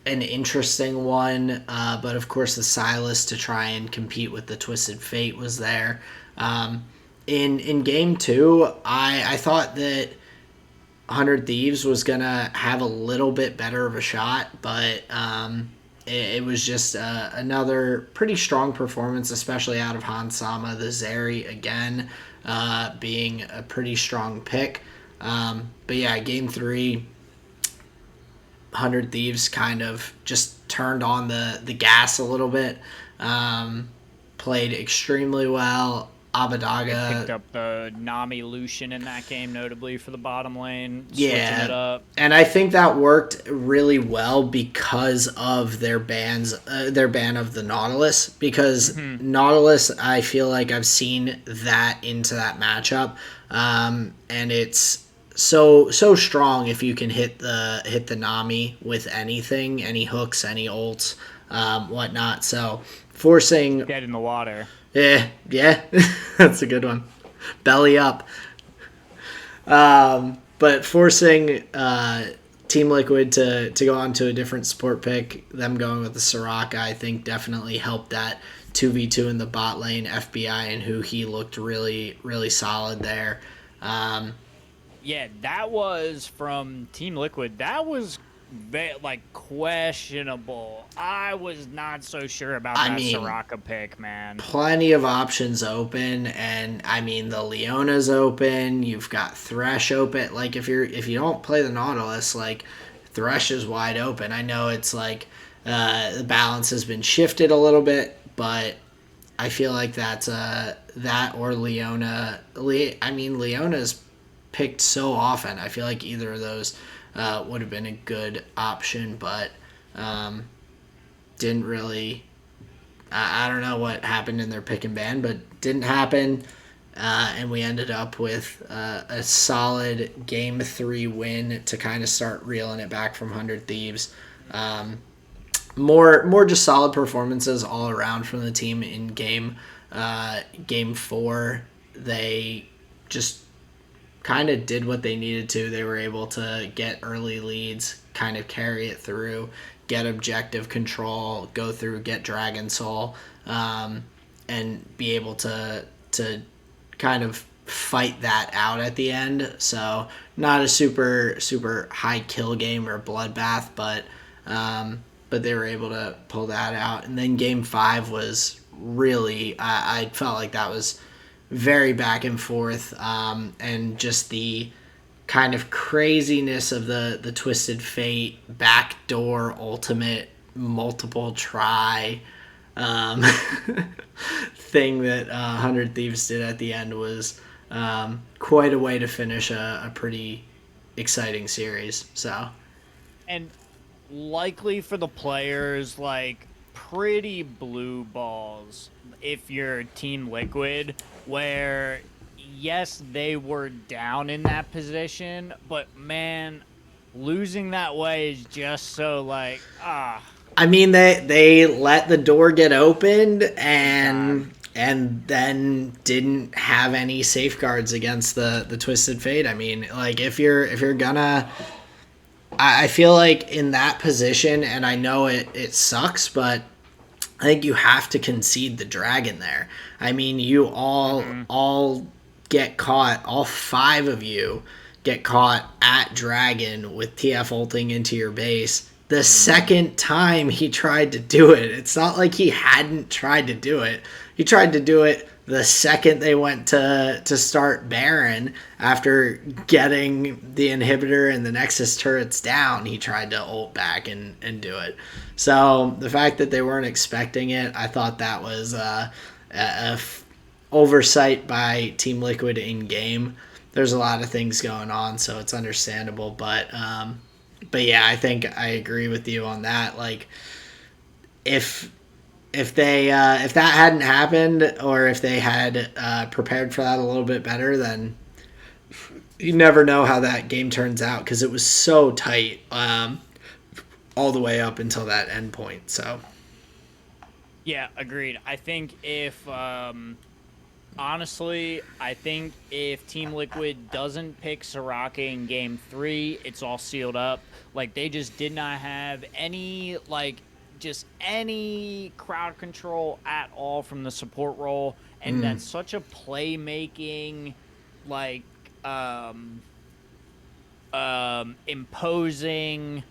an interesting one, but of course the Silas to try and compete with the Twisted Fate was there. Um, in game two, I thought that 100 Thieves was gonna have a little bit better of a shot, but it was just another pretty strong performance, especially out of Han Sama. The Zeri again being a pretty strong pick. But yeah, game three, 100 Thieves kind of just turned on the gas a little bit. Played extremely well. They picked Abadaga, up the Nami Lucian in that game, notably for the bottom lane, switching it yeah, up. and I think that worked really well because of their ban of the Nautilus. Because Hmm. Nautilus, I feel like I've seen that into that matchup, and it's so strong if you can hit the Nami with anything, any hooks, any ults, whatnot. So forcing, Dead in the water. yeah, that's a good one. Belly up. But forcing Team Liquid to go on to a different support pick, them going with the Soraka, I think definitely helped that 2v2 in the bot lane. FBI and who he looked really, really solid there. Um, Yeah, that was from Team Liquid. That was like questionable. I was not so sure about I that mean, Soraka pick, man. plenty of options open, and I mean the Leona's open. You've got Thresh open. Like if you don't play the Nautilus, like Thresh is wide open. I know it's like the balance has been shifted a little bit, but I feel like that's that or Leona. I mean Leona's picked so often. I feel like either of those would have been a good option, but um, didn't really. I don't know what happened in their pick and ban, but didn't happen. And we ended up with a solid game three win to kind of start reeling it back from 100 Thieves. Um, more just solid performances all around from the team in game 4. They just kind of did what they needed to. They were able to get early leads, kind of carry it through, get objective control, go through, get Dragon Soul, and be able to kind of fight that out at the end. So not a super high kill game or bloodbath, but they were able to pull that out. And then game 5 was really, I felt like that was very back and forth, and just the kind of craziness of the Twisted Fate backdoor ultimate multiple try um, thing that 100 Thieves did at the end was quite a way to finish a pretty exciting series. So And likely for the players, like pretty blue balls if you're Team Liquid, where yes, they were down in that position, but man, losing that way is just so like, I mean, they let the door get opened big and time. then didn't have any safeguards against the Twisted Fate. I mean, like if you're gonna, I feel like in that position, and I know it sucks, but I think you have to concede the dragon there. I mean, you Hmm. all get caught. All 5 of you get caught at dragon with TF ulting into your base. The Hmm. second time he tried to do it, it's not like he hadn't tried to do it. He tried to do it the second they went to start Baron after getting the inhibitor and the Nexus turrets down. He tried to ult back and do it. So the fact that they weren't expecting it, I thought that was oversight by Team Liquid in game. There's a lot of things going on, so it's understandable. But yeah, I think I agree with you on that. Like if if that hadn't happened, or if they had prepared for that a little bit better, then you never know how that game turns out because it was so tight, all the way up until that end point. So Yeah, agreed. I think if honestly, I think if Team Liquid doesn't pick Soraka in game 3, it's all sealed up. Like they just did not have any just any crowd control at all from the support role, and that's such a playmaking like um imposing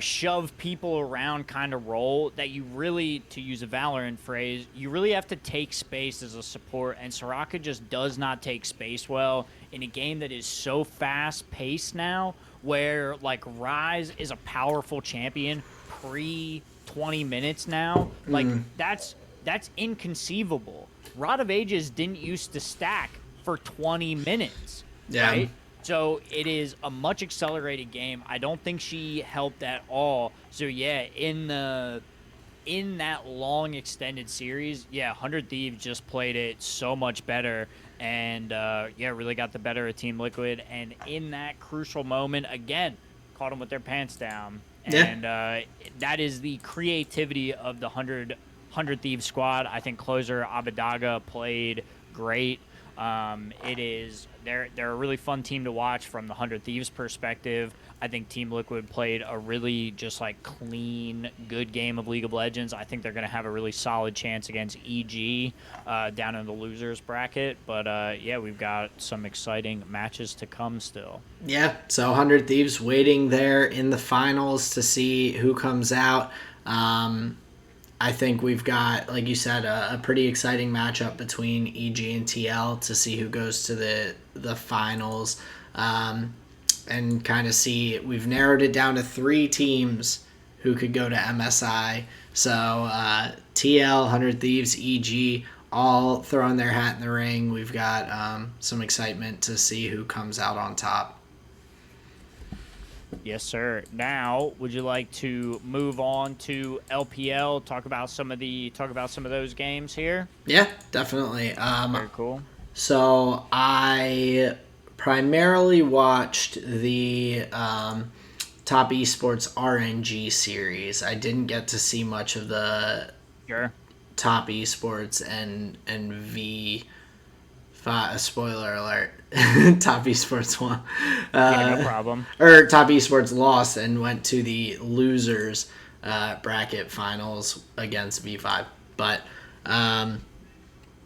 shove people around kind of role that you really, to use a Valorant phrase, you really have to take space as a support, and Soraka just does not take space well in a game that is so fast paced now, where like Ryze is a powerful champion pre 20 minutes now. Like that's inconceivable. Rod of Ages didn't used to stack for 20 minutes, yeah, right? So it is a much accelerated game. I don't think she helped at all. So yeah, in that long extended series, yeah, 100 Thieves just played it so much better, and yeah, really got the better of Team Liquid, and in that crucial moment again, caught them with their pants down. yeah. And that is the creativity of the 100 Thieves squad. I think closer Abadaga played great. It is they're a really fun team to watch from the 100 Thieves perspective. I think Team Liquid played a really just like clean, good game of League of Legends. I think they're going to have a really solid chance against EG down in the losers bracket. But yeah, we've got some exciting matches to come still. Yeah, so 100 Thieves waiting there in the finals to see who comes out. Um, I think we've got, like you said, a pretty exciting matchup between EG and TL to see who goes to the finals, um, and kind of see. We've narrowed it down to 3 teams who could go to MSI. So TL, 100 Thieves, EG, all throwing their hat in the ring. We've got some excitement to see who comes out on top. Yes, sir. Now, would you like to move on to LPL? Talk about some of those games here. Yeah, definitely. Very cool. So I primarily watched the Top Esports RNG series. I didn't get to see much of the Sure. Top Esports and V. Spoiler alert. Top Esports won. Yeah, no problem. Or Top Esports lost and went to the losers bracket finals against V5. But um,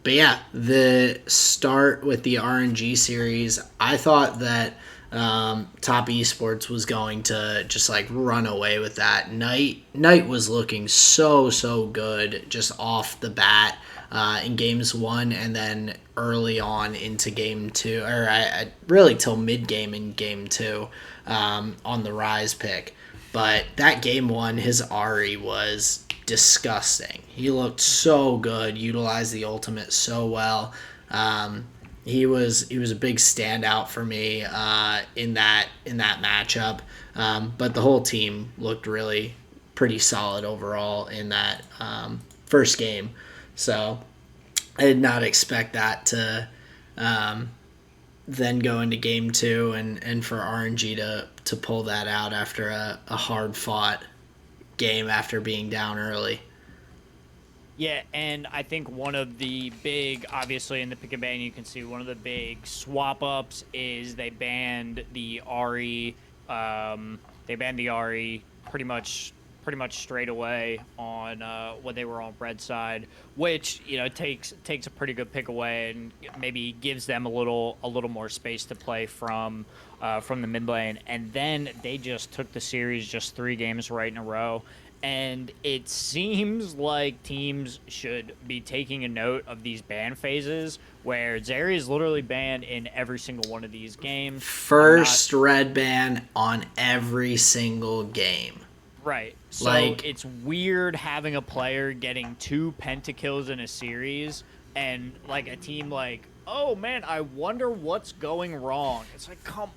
but yeah, the start with the RNG series, I thought that Top Esports was going to just like run away with that. Knight was looking so good just off the bat in games one and then early on into game two, or really till mid game in game two on the Rise pick. But that game one, his Ari was disgusting. He looked so good, utilized the ultimate so well. He was a big standout for me in that matchup. But the whole team looked really pretty solid overall in that first game. So I did not expect that to then go into game two and for RNG to pull that out after a hard fought game after being down early. Yeah, and I think one of the big, obviously in the pick and ban, you can see one of the big swap ups is they banned the Ari. They banned the Ari pretty much straight away on when they were on red side, which takes a pretty good pick away and maybe gives them a little more space to play from the mid lane. And then they just took the series just 3 games right in a row. And it seems like teams should be taking a note of these ban phases where Zeri is literally banned in every single one of these games. First red ban on every single game. Right. So Like, it's weird having a player getting 2 pentakills in a series and like a team like, oh man, I wonder what's going wrong. It's like, come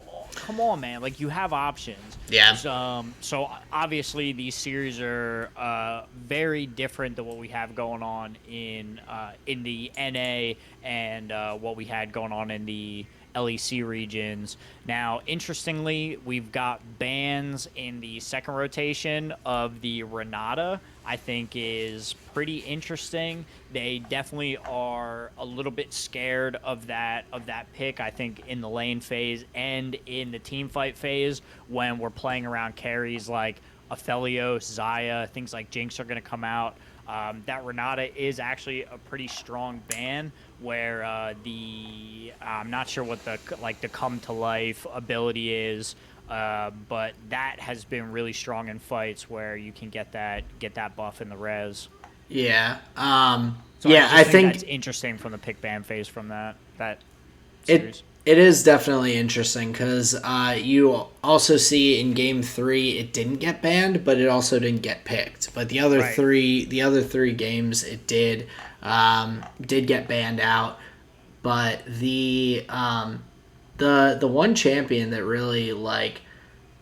on, man. Like you have options. yeah. So obviously these series are very different than what we have going on in the NA and what we had going on in the LEC regions. Now, interestingly, we've got bans in the second rotation of the Renata. I think is pretty interesting. They definitely are a little bit scared of that pick. I think in the lane phase and in the team fight phase when we're playing around carries like Aphelios, Zaya, things like Jinx are going to come out. That Renata is actually a pretty strong ban where I'm not sure what the come to life ability is, but that has been really strong in fights where you can get that buff in the res. Yeah. So Yeah, I think that's interesting from the pick ban phase from that it series. it is definitely interesting because you also see in game three it didn't get banned, but it also didn't get picked. But Right. the other three games it did get banned out. But the one champion that really like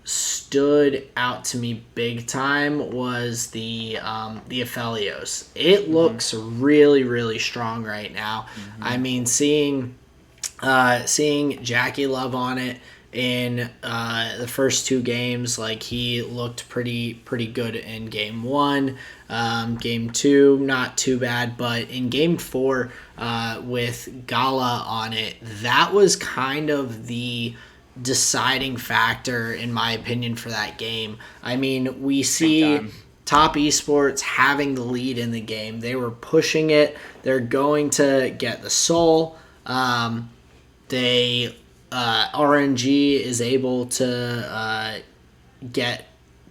stood out to me big time was the Aphelios. It Mm-hmm. looks really strong right now. I Mm-hmm. mean, seeing Jackie Love on it in the first 2 games, like he looked pretty good in game one. Game two, not too bad, but in game four, with Gala on it, that was kind of the deciding factor, in my opinion, for that game. I mean, we Big see time. Top Esports having the lead in the game. They were pushing it. They're going to get the soul. They RNG is able to get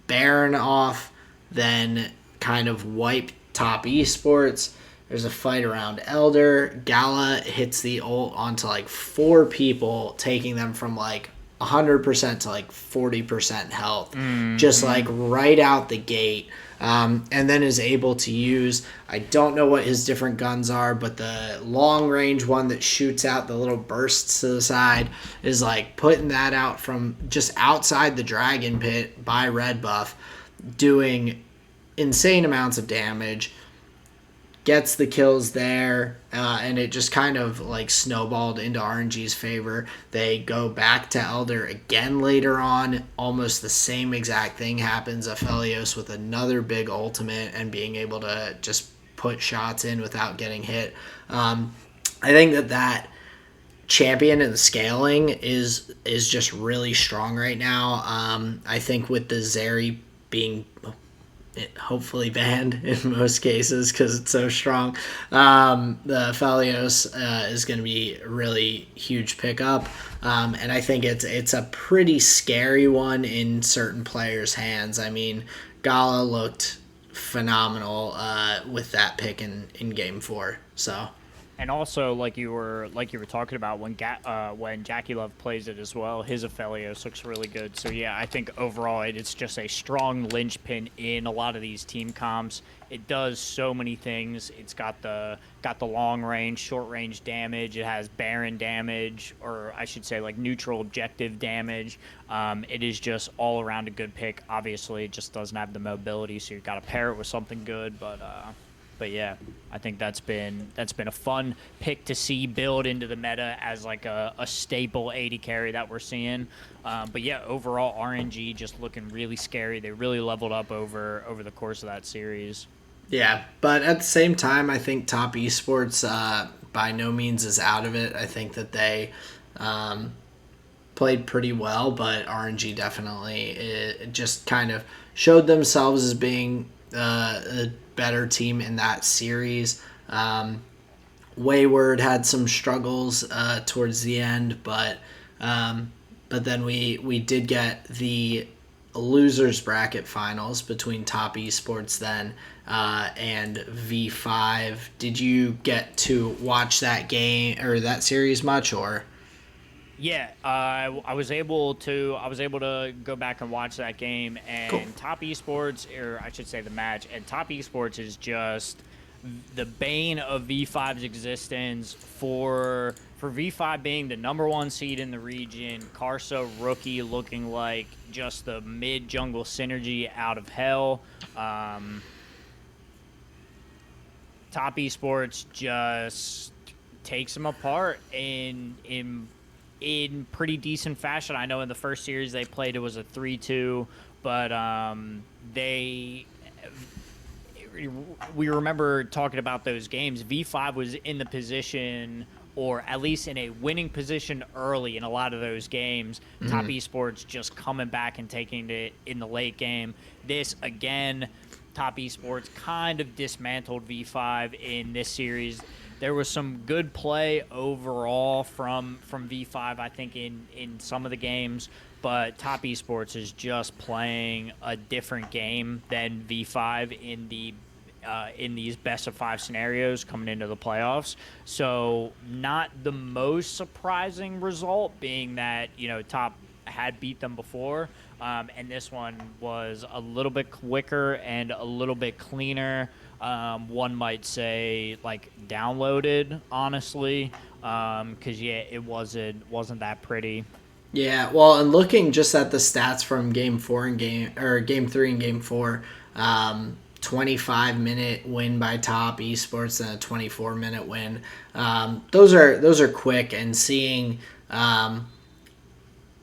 Baron off, then kind of wipe Top Esports. There's a fight around Elder. Gala hits the ult onto like 4 people, taking them from like 100% to like 40% health, just like Mm-hmm. right out the gate. And then is able to use, I don't know what his different guns are, but the long range one that shoots out the little bursts to the side is like putting that out from just outside the dragon pit by red buff, doing insane amounts of damage. gets the kills there, and it just kind of like snowballed into RNG's favor. They go back to Elder again later on. Almost the same exact thing happens. Aphelios with another big ultimate and being able to just put shots in without getting hit. I think that champion and the scaling is just really strong right now. I think with the Zeri being hopefully banned in most cases because it's so strong. The Phalios is going to be a really huge pickup, and I think it's a pretty scary one in certain players' hands. I mean, Gala looked phenomenal with that pick in Game 4. So And also, like you were talking about when Jackie Love plays it as well, his Aphelios looks really good. So yeah, I think overall it's just a strong linchpin in a lot of these team comps. It does so many things. It's got the long range, short range damage. It has Baron damage, or I should say like neutral objective damage. It is just all around a good pick. Obviously, it just doesn't have the mobility, so you've got to pair it with something good, but yeah, I think that's been a fun pick to see build into the meta as like a staple AD carry that we're seeing. But yeah, overall RNG just looking really scary. They really leveled up over the course of that series. yeah, but at the same time, I think Top Esports by no means is out of it. I think that they played pretty well, but RNG definitely just kind of showed themselves as being a better team in that series. Wayward had some struggles towards the end, but then we did get the losers bracket finals between Top Esports then and V5. Did you get to watch that game or that series much or? Yeah, I was able to go back and watch that game, Cool. and Top Esports, or I should say the match, and Top Esports is just the bane of V5's existence for V5 being the number one seed in the region. Karsa rookie looking like just the mid jungle synergy out of hell. Top Esports just takes them apart in pretty decent fashion. I know in the first series they played it was a 3-2, but they we remember talking about those games. V5 was in the position, or at least in a winning position early in a lot of those games. Top Esports just coming back and taking it in the late game. This again, Top Esports kind of dismantled V5 in this series. There was some good play overall from V5, I think, in some of the games, but Top Esports is just playing a different game than V5 in these best of 5 scenarios coming into the playoffs. So not the most surprising result, being that Top had beat them before, and this one was a little bit quicker and a little bit cleaner. One might say like downloaded, honestly, because yeah, it wasn't that pretty. Yeah, well, and looking just at the stats from game 3 and game 4, 25-minute win by Top Esports and a 24-minute win. Those are quick, and seeing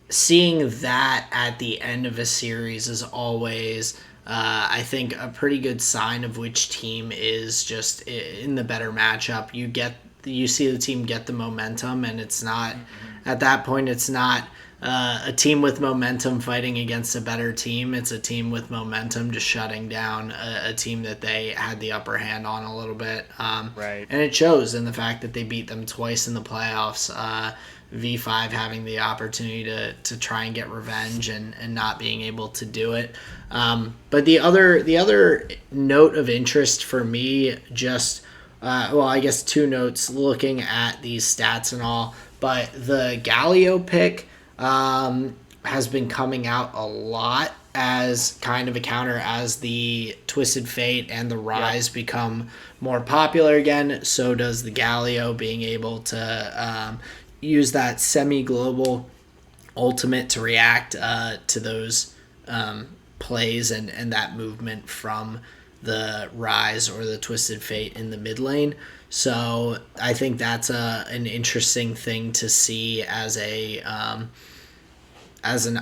that at the end of a series is always, I think, a pretty good sign of which team is just in the better matchup. You see the team get the momentum, and it's not at that point. It's not a team with momentum fighting against a better team. It's a team with momentum just shutting down a team that they had the upper hand on a little bit. Right. And it shows in the fact that they beat them twice in the playoffs. V5 having the opportunity to try and get revenge and not being able to do it. But the other note of interest for me, just I guess 2 notes looking at these stats and all, but the Galio pick has been coming out a lot as kind of a counter as the Twisted Fate and the Rise become more popular again. So does the Galio being able to use that semi-global ultimate to react to those plays and that movement from the Rise or the Twisted Fate in the mid lane. So I think that's an interesting thing to see as an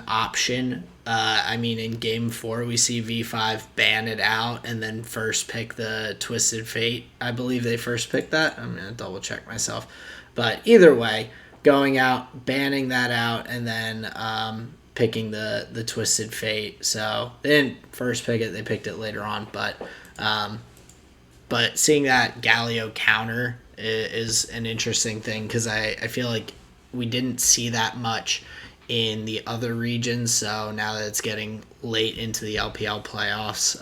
option. I mean, in Game 4, we see V5 ban it out and then first pick the Twisted Fate. I believe they first picked that. I'm going to double check myself. But either way, going out, banning that out, and then picking the Twisted Fate. So they didn't first pick it, they picked it later on. But seeing that Galio counter is an interesting thing because I feel like we didn't see that much in the other regions. So now that it's getting late into the LPL playoffs,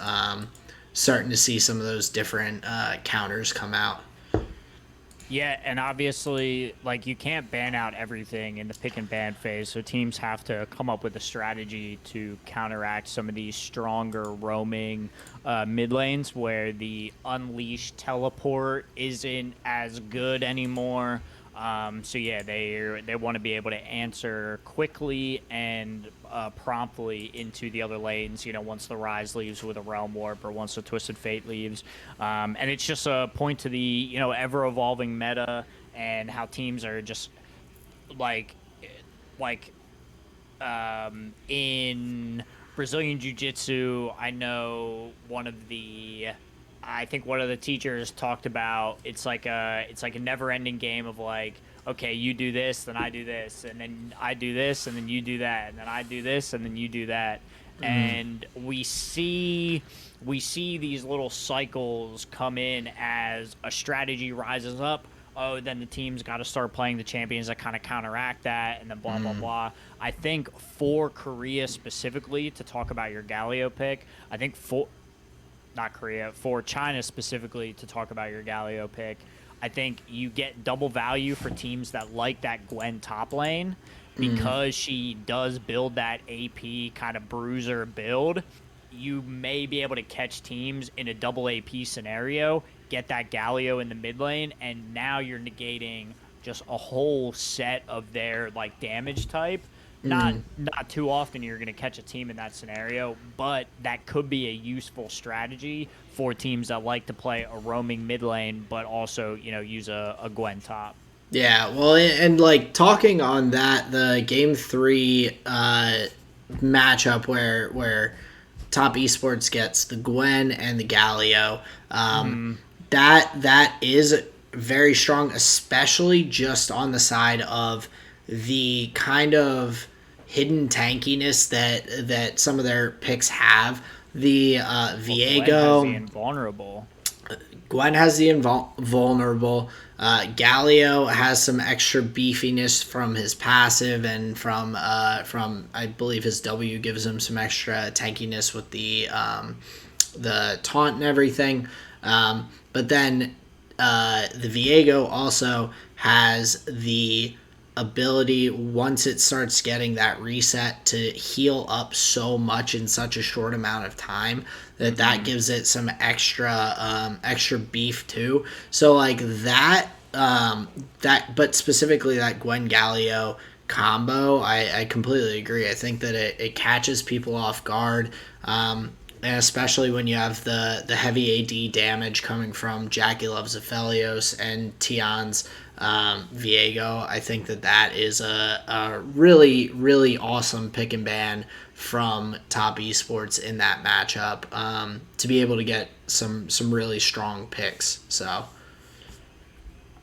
starting to see some of those different counters come out. Yeah, and obviously, like, you can't ban out everything in the pick and ban phase, so teams have to come up with a strategy to counteract some of these stronger roaming mid lanes where the unleashed teleport isn't as good anymore. So yeah, they want to be able to answer quickly and promptly into the other lanes. You know, once the Rise leaves with a Realm Warp or once the Twisted Fate leaves, and it's just a point to the ever evolving meta and how teams are just like like in Brazilian Jiu Jitsu. I think one of the teachers talked about it's like a never ending game of like, okay, you do this, then I do this, and then I do this, and then you do that, and then I do this, and then you do that. And we see these little cycles come in as a strategy rises up. Oh, then the team's got to start playing the champions that kind of counteract that, and then blah blah blah. I think for Korea specifically, to talk about your Galio pick, I think for not Korea, for China specifically, to talk about your Galio pick, I think you get double value for teams that like that Gwen top lane because she does build that AP kind of bruiser build. You may be able to catch teams in a double AP scenario, get that Galio in the mid lane, and now you're negating just a whole set of their like damage type. Not too often you're going to catch a team in that scenario, but that could be a useful strategy for teams that like to play a roaming mid lane, but also use a Gwen top. Yeah, well, and like talking on that, the Game 3 matchup where Top Esports gets the Gwen and the Galio. That is very strong, especially just on the side of the kind of hidden tankiness that some of their picks have. The Gwen has the Viego, invulnerable. Gwen has the invulnerable. Galio has some extra beefiness from his passive and from I believe his W gives him some extra tankiness with the taunt and everything. But then the Viego also has the ability once it starts getting that reset to heal up so much in such a short amount of time that gives it some extra beef too. So like but specifically that Gwen Galio combo, I completely agree. I think that it catches people off guard. And especially when you have the heavy AD damage coming from Jackie Loves Aphelios and Tion's Viego, I think that is a really, really awesome pick and ban from Top Esports in that matchup to be able to get some really strong picks. So.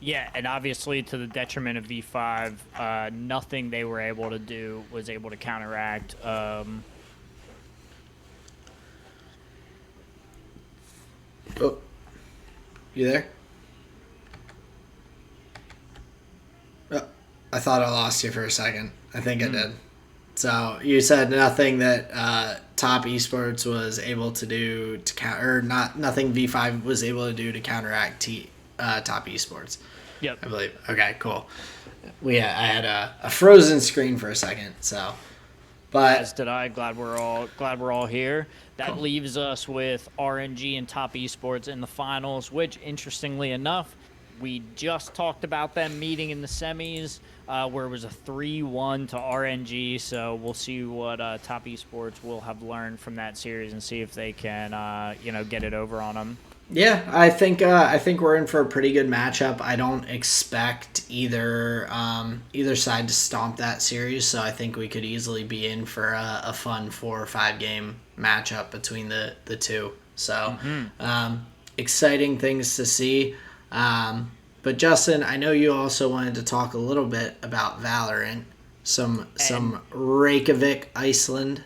Yeah, and obviously to the detriment of V5, nothing they were able to do was able to counteract. Oh, you there? Oh, I thought I lost you for a second. I think I did. So you said nothing that Top Esports was able to do to counter, or nothing V5 was able to do to counteract Top Esports. Yep. I believe. Okay, cool. I had a frozen screen for a second. So, but As did I. Glad we're all here. That cool. leaves us with RNG and Top Esports in the finals, which, interestingly enough, We just talked about them meeting in the semis, where it was a 3-1 to RNG. So we'll see what Top Esports will have learned from that series and see if they can, get it over on them. Yeah, I think we're in for a pretty good matchup. I don't expect either side to stomp that series, so I think we could easily be in for a fun 4 or 5 game matchup between the two. So exciting things to see. But Justin, I know you also wanted to talk a little bit about Valorant, And some Reykjavik, Iceland.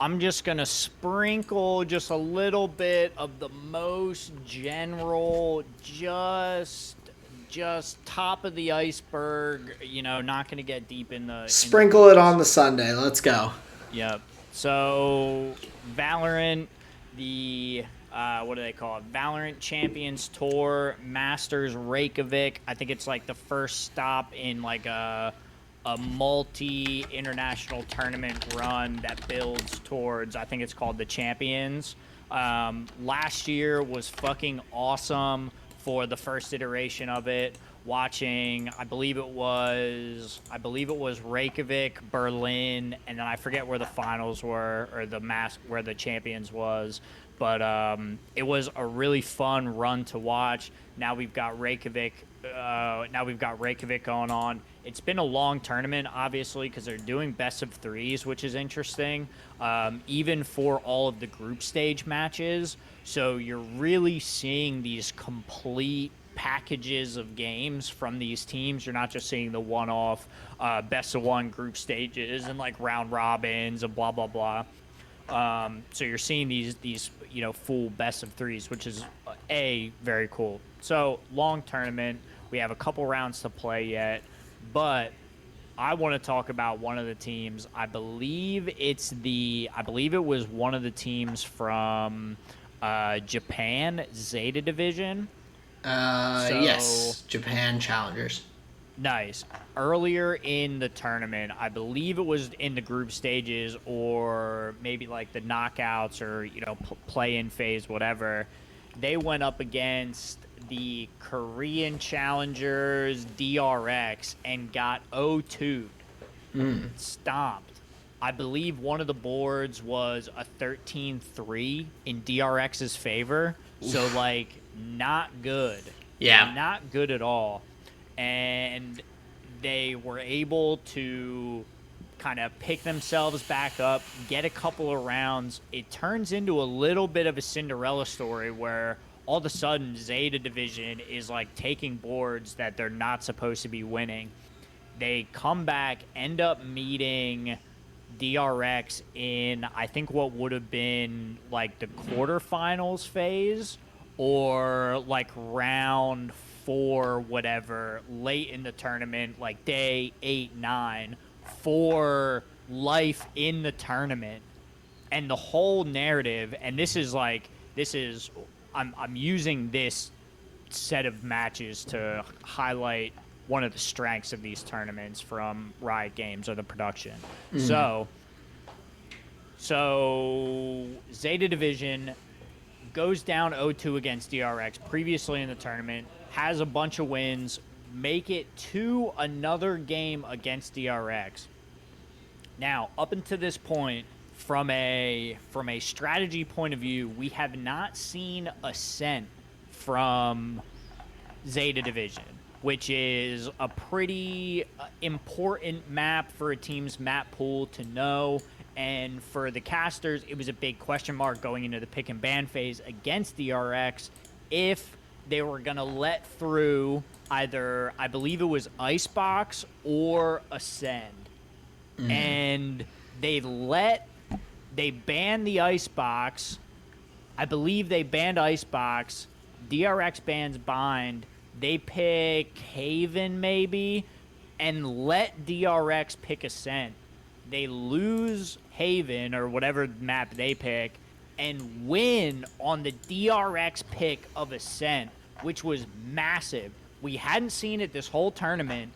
I'm just gonna sprinkle just a little bit of the most general, just top of the iceberg. Not gonna get deep in the Sprinkle it on weeds. the Sunday. Let's go. Yep. So Valorant, the what do they call it? Valorant Champions Tour Masters Reykjavik. I think it's like the first stop in like a multi international tournament run that builds towards. I think it's called the Champions. Last year was fucking awesome for the first iteration of it. Watching, I believe it was Reykjavik, Berlin, and then I forget where the finals were or where the champions was. But it was a really fun run to watch. Now we've got Reykjavik. Now we've got Reykjavik going on. It's been a long tournament, obviously, because they're doing best of threes, which is interesting. Even for all of the group stage matches, so you're really seeing these complete packages of games from these teams. You're not just seeing the one-off best of one group stages and like round robins and blah blah blah. So you're seeing these full best of threes, which is very cool. So long tournament. We have a couple rounds to play yet, but I want to talk about one of the teams. I believe it was one of the teams from Japan, Zeta Division. So Yes, Japan Challengers. nice. Earlier in the tournament, I believe it was in the group stages or maybe like the knockouts or play-in phase, whatever. They went up against the Korean challengers DRX and got 0-2'd, stomped. I believe one of the boards was a 13-3 in DRX's favor. So like not good. Yeah. Not good at all. And they were able to kind of pick themselves back up, get a couple of rounds. It turns into a little bit of a Cinderella story where all of a sudden Zeta Division is like taking boards that they're not supposed to be winning. They come back, end up meeting DRX in I think what would have been like the quarterfinals phase or like round four, whatever, late in the tournament, like day 8, 9, for life in the tournament. And the whole narrative, and I'm using this set of matches to highlight one of the strengths of these tournaments from Riot Games or the production. So Zeta Division goes down 0-2 against DRX previously in the tournament, has a bunch of wins, make it to another game against DRX. Now, up until this point, from a strategy point of view, we have not seen Ascent from Zeta Division, which is a pretty important map for a team's map pool to know. And for the casters, it was a big question mark going into the pick and ban phase against DRX if they were going to let through either, I believe it was Icebox or Ascend. And they banned the Icebox. I believe they banned Icebox. DRX bans Bind. They pick Haven maybe and let DRX pick Ascent. They lose Haven or whatever map they pick and win on the DRX pick of Ascent, which was massive. We hadn't seen it this whole tournament.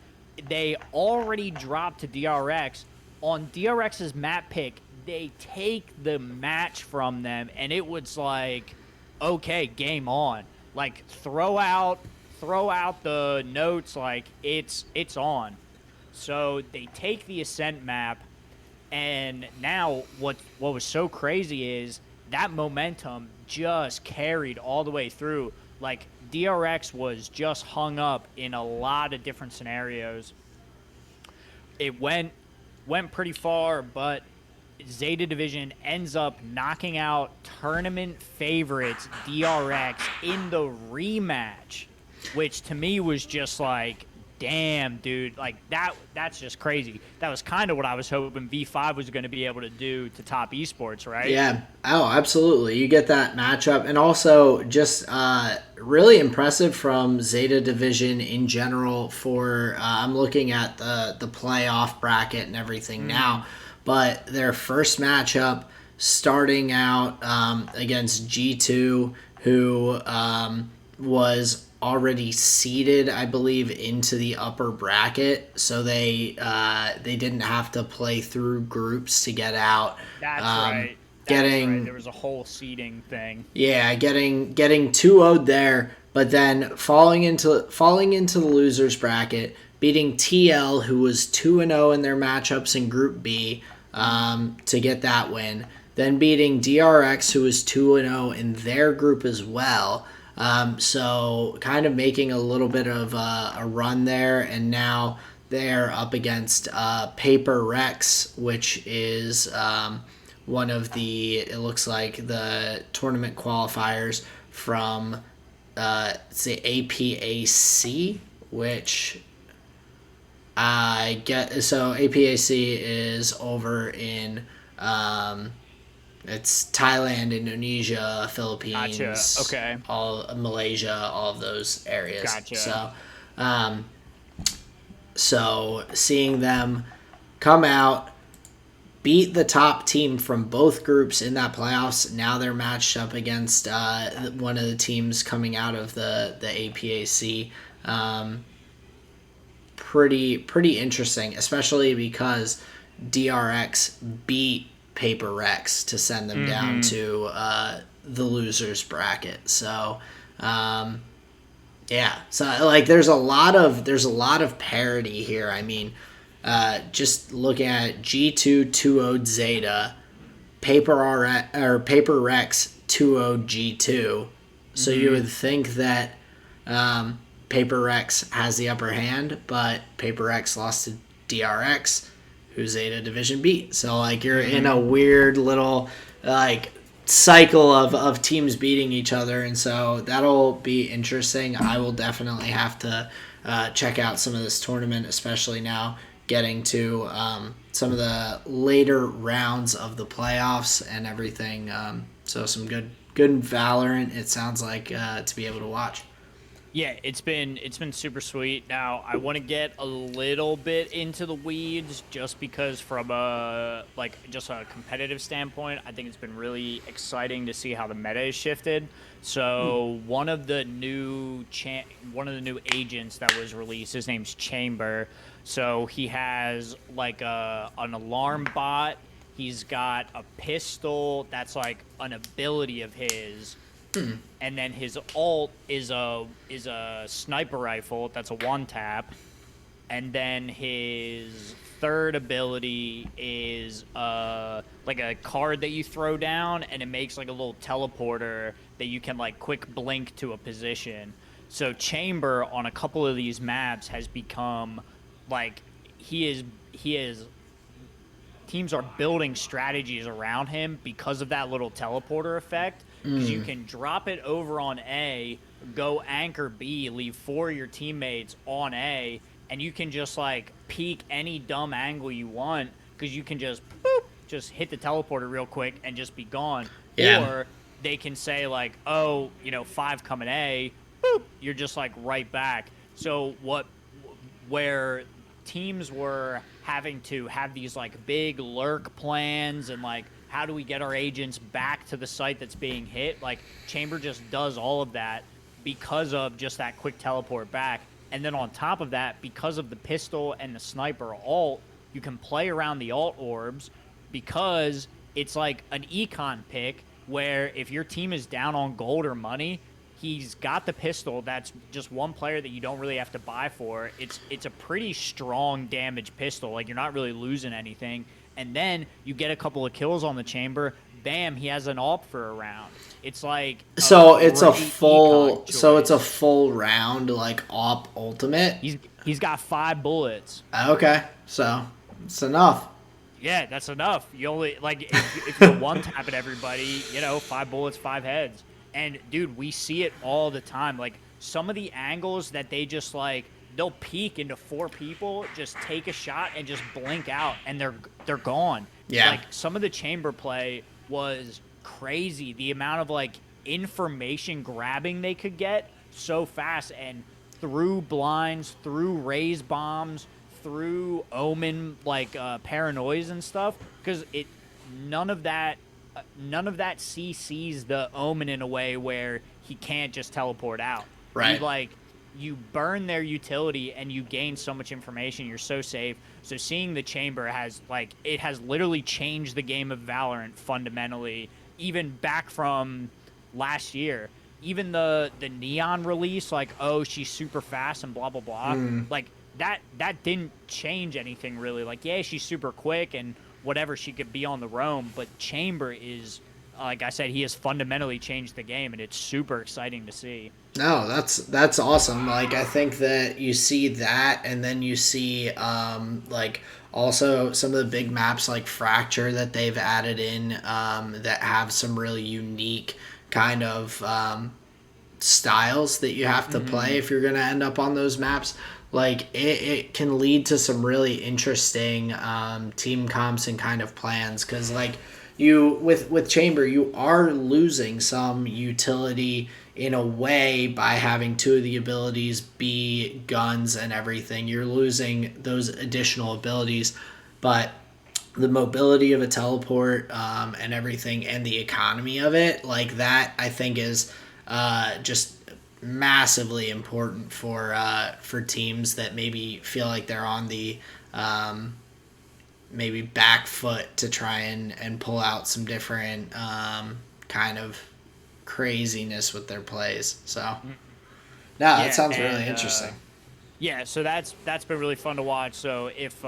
They already dropped to DRX. On DRX's map pick, they take the match from them, and it was like, okay, game on. Like, throw out throw out the notes like it's on. So they take the ascent map, and now what was so crazy is that momentum just carried all the way through. Like DRX was just hung up in a lot of different scenarios. It went pretty far, but Zeta Division ends up knocking out tournament favorites DRX in the rematch, which to me was just like, damn, dude, like that's just crazy. That was kind of what I was hoping V5 was going to be able to do to top esports, right? Yeah. Oh, absolutely. You get that matchup, and also just really impressive from Zeta Division in general. For I'm looking at the playoff bracket and everything now, but their first matchup starting out against G2, who was already seeded, I believe, into the upper bracket, so they didn't have to play through groups to get out. That's Um, right. That's right. There getting was a whole seeding thing. yeah, getting 2-0'd there, but then falling into the losers bracket, beating TL, who was 2-0 in their matchups in Group B, to get that win. Then beating DRX, who was 2-0 in their group as well. So kind of making a little bit of a run there, and now they're up against Paper Rex, which is one of the, it looks like, the tournament qualifiers from say APAC, which I get. So APAC is over in it's Thailand, Indonesia, Gotcha. Philippines, Okay. all Malaysia, all of those areas. Gotcha. Um, so seeing them come out, beat the top team from both groups in that playoffs. Now they're matched up against one of the teams coming out of the APAC. Um, pretty interesting, especially because DRX beat Paper Rex to send them down Mm-hmm. to the losers bracket. So yeah, so like there's a lot of parity here. I mean, just looking at G2 2-0 Zeta, Paper Rex 2-0 G2. So you Mm-hmm. would think that Paper Rex has the upper hand, but Paper Rex lost to DRX, who Zeta Division beat. So like you're in a Mm-hmm. weird little like cycle of teams beating each other, and so that'll be interesting. I will definitely have to check out some of this tournament, especially now getting to some of the later rounds of the playoffs and everything. So some good Valorant, it sounds like, to be able to watch. Yeah, it's been super sweet. Now, I want to get a little bit into the weeds just because from a like just a competitive standpoint, I think it's been really exciting to see how the meta has shifted. So, one of the new agents that was released, his name's Chamber. So, he has like an alarm bot. He's got a pistol that's like an ability of his, and then his ult is a sniper rifle that's a one tap, and then his third ability is like a card that you throw down, and it makes like a little teleporter that you can like quick blink to a position. So Chamber on a couple of these maps has become like he is teams are building strategies around him because of that little teleporter effect. Because you can drop it over on A, go anchor B, leave four of your teammates on A, and you can just like peek any dumb angle you want because you can just boop, just hit the teleporter real quick and just be gone. Yeah. Or they can say like, oh, five coming A, boop, you're just like right back. So where teams were having to have these like big lurk plans and like how do we get our agents back to the site that's being hit, like Chamber just does all of that because of just that quick teleport back. And then on top of that, because of the pistol and the sniper ult, you can play around the ult orbs because it's like an econ pick where if your team is down on gold or money, he's got the pistol. That's just one player that you don't really have to buy for. It's a pretty strong damage pistol. Like, you're not really losing anything. And then you get a couple of kills on the chamber. Bam, he has an AWP for a round. It's like a So great econ it's a choice. full round like op ultimate. He's got 5 bullets. Okay, so it's enough. Yeah, that's enough. You only like if you're one tapping everybody, 5 bullets, 5 heads. And dude, we see it all the time. Like, some of the angles that they just like they'll peek into 4 people, just take a shot and just blink out, and they're gone. Yeah. Like, some of the chamber play was crazy. The amount of like information grabbing they could get so fast, and through blinds, through raise bombs, through omen like paranoias and stuff, because it none of that CCs the omen in a way where he can't just teleport out. Right. You burn their utility and you gain so much information. You're so safe. So seeing the chamber has literally changed the game of Valorant fundamentally, even back from last year. Even the Neon release, like, oh, she's super fast and blah blah blah, like that didn't change anything really. Like, yeah, she's super quick and whatever, she could be on the roam, but Chamber is, like I said, he has fundamentally changed the game, and it's super exciting to see. No, that's awesome. Like, I think that you see that, and then you see like also some of the big maps like Fracture that they've added in that have some really unique kind of styles that you have to play if you're going to end up on those maps. Like, it can lead to some really interesting team comps and kind of plans, because like you with Chamber, you are losing some utility in a way by having 2 of the abilities be guns and everything. You're losing those additional abilities, but the mobility of a teleport and everything, and the economy of it, like that, I think is just massively important for teams that maybe feel like they're on the maybe back foot to try and pull out some different kind of craziness with their plays. So, no, that Yeah, sounds and really interesting. yeah, so that's been really fun to watch. So if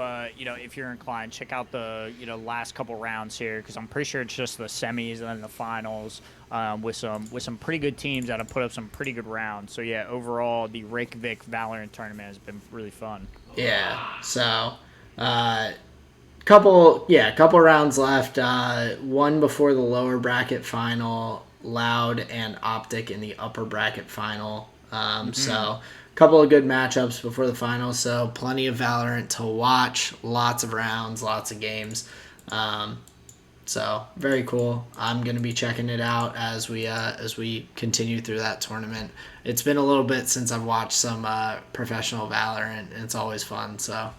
you're inclined, check out the last couple rounds here, because I'm pretty sure it's just the semis and then the finals with some pretty good teams that have put up some pretty good rounds. So yeah, overall the Reykjavik Valorant tournament has been really fun. Yeah. So, couple rounds left. One before the lower bracket final, Loud and Optic in the upper bracket final. So couple of good matchups before the final. So plenty of Valorant to watch. Lots of rounds, lots of games. So very cool. I'm gonna be checking it out as we continue through that tournament. It's been a little bit since I've watched some professional Valorant, and it's always fun. So.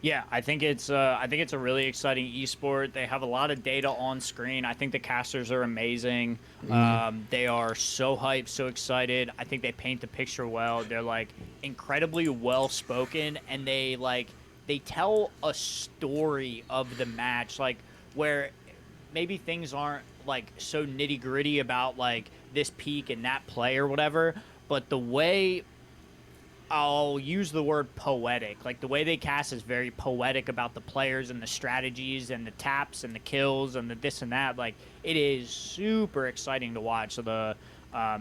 Yeah, I think it's a really exciting esport. They have a lot of data on screen. I think the casters are amazing. They are so hyped, so excited. I think they paint the picture well. They're like incredibly well spoken, and they tell a story of the match, like, where maybe things aren't like so nitty gritty about like this peak and that play or whatever, but the way, I'll use the word poetic. Like, the way they cast is very poetic about the players and the strategies and the taps and the kills and the this and that. Like, it is super exciting to watch. So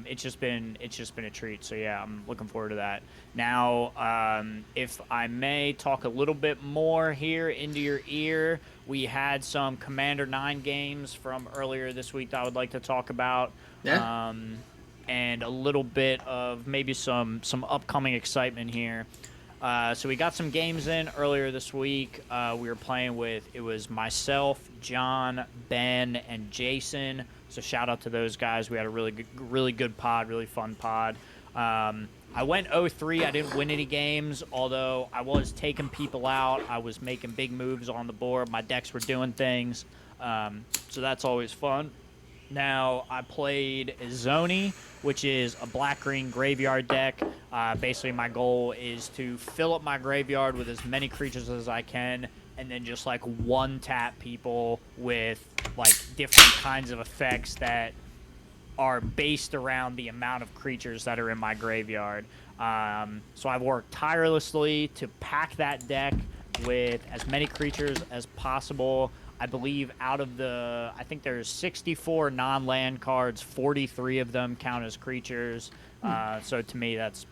it's just been a treat. So yeah, I'm looking forward to that. Now, if I may talk a little bit more here into your ear, we had some Commander 9 games from earlier this week that I would like to talk about. Yeah. And a little bit of maybe some upcoming excitement here. So we got some games in earlier this week. We were playing with, it was myself, John, Ben, and Jason. So shout out to those guys. We had a really good pod, really fun pod. I went 0-3. I didn't win any games, although I was taking people out. I was making big moves on the board. My decks were doing things. So that's always fun. Now, I played Zoni, which is a black-green graveyard deck. Basically, my goal is to fill up my graveyard with as many creatures as I can, and then just, like, one-tap people with, like, different kinds of effects that are based around the amount of creatures that are in my graveyard. So I've worked tirelessly to pack that deck with as many creatures as possible. I believe I think there's 64 non-land cards, 43 of them count as creatures. So to me, that's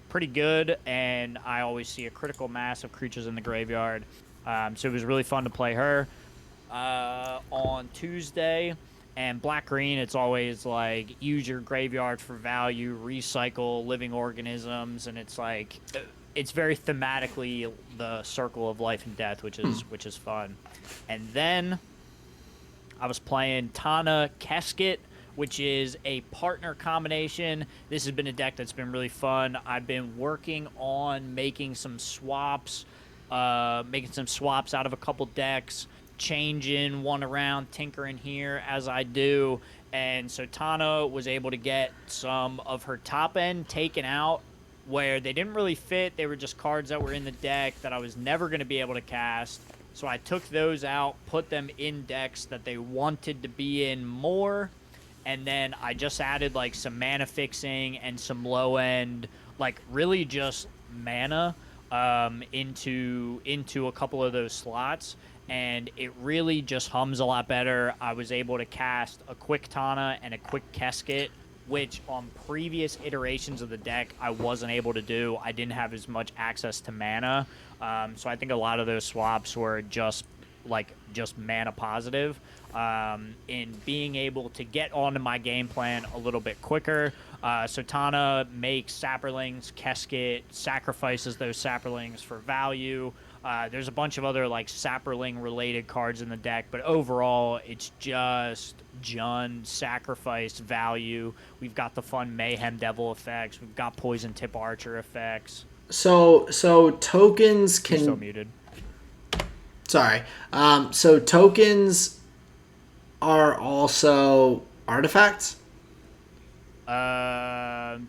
pretty good, and I always see a critical mass of creatures in the graveyard. So it was really fun to play her on Tuesday. And black green, it's always like use your graveyard for value, recycle living organisms, and it's like it's very thematically the circle of life and death, which is fun. And then I was playing Tana Kesket, which is a partner combination. This has been a deck that's been really fun. I've been working on making some swaps out of a couple decks, changing one around, tinkering here as I do. And so Tana was able to get some of her top end taken out where they didn't really fit. They were just cards that were in the deck that I was never going to be able to cast. So I took those out, put them in decks that they wanted to be in more, and then I just added like some mana fixing and some low end, like really just mana into a couple of those slots, and it really just hums a lot better. I was able to cast a quick Tana and a quick Kesket, which on previous iterations of the deck I wasn't able to do. I didn't have as much access to mana, so I think a lot of those swaps were just mana positive, in being able to get onto my game plan a little bit quicker. So Tana makes Saprolings, Kesket sacrifices those Saprolings for value. There's a bunch of other like Saproling related cards in the deck, but overall it's just Jund, sacrifice, value. We've got the fun Mayhem Devil effects. We've got Poison Tip Archer effects. So tokens can... You're still muted. Sorry. So tokens are also artifacts?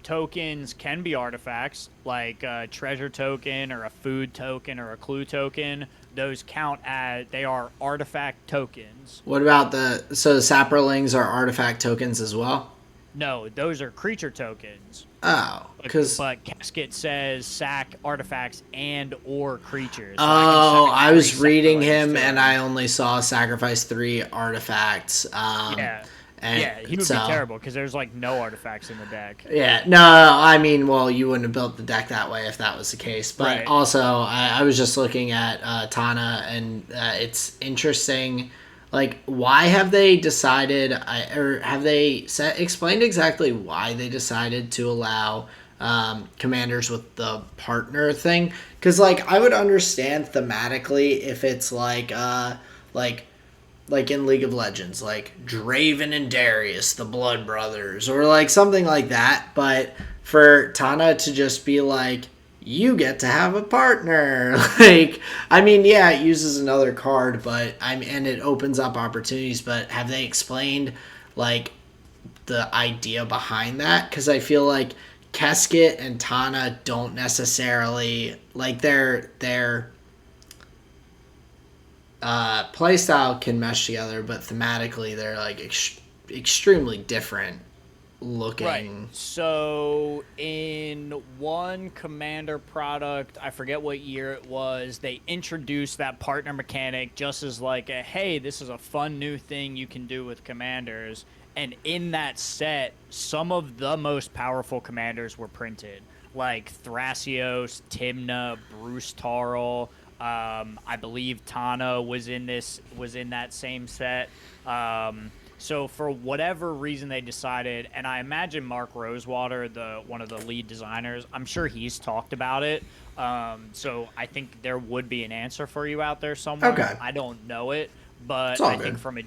Tokens can be artifacts, like a treasure token or a food token or a clue token. Those count as, they are artifact tokens. What about the Saprolings are artifact tokens as well? No, those are creature tokens. Oh, because... But Casket says sack artifacts and or creatures. So I was reading him and I only saw sacrifice 3 artifacts. Yeah. He would be terrible because there's like no artifacts in the deck. Yeah, no, I mean, well, you wouldn't have built the deck that way if that was the case. But right. Also, I was just looking at Tana, and it's interesting. Like, why have they decided, or have they explained exactly why they decided to allow commanders with the partner thing? Because, like, I would understand thematically if it's like in League of Legends, like Draven and Darius, the Blood Brothers, or like something like that. But for Tana to just be like, you get to have a partner. Like, I mean, yeah, it uses another card, but and it opens up opportunities. But have they explained like the idea behind that? Because I feel like Kesket and Tana don't necessarily like their playstyle can mesh together, but thematically they're like extremely different looking. Right. So in one Commander product, I forget what year it was, they introduced that partner mechanic just as like a, hey, this is a fun new thing you can do with commanders. And in that set, some of the most powerful commanders were printed, like Thrasios, Tymna, Bruce Tarl. I believe Tana was in that same set. So for whatever reason they decided, and I imagine Mark Rosewater, one of the lead designers, I'm sure he's talked about it. So I think there would be an answer for you out there somewhere. Okay. I don't know it, but I think from a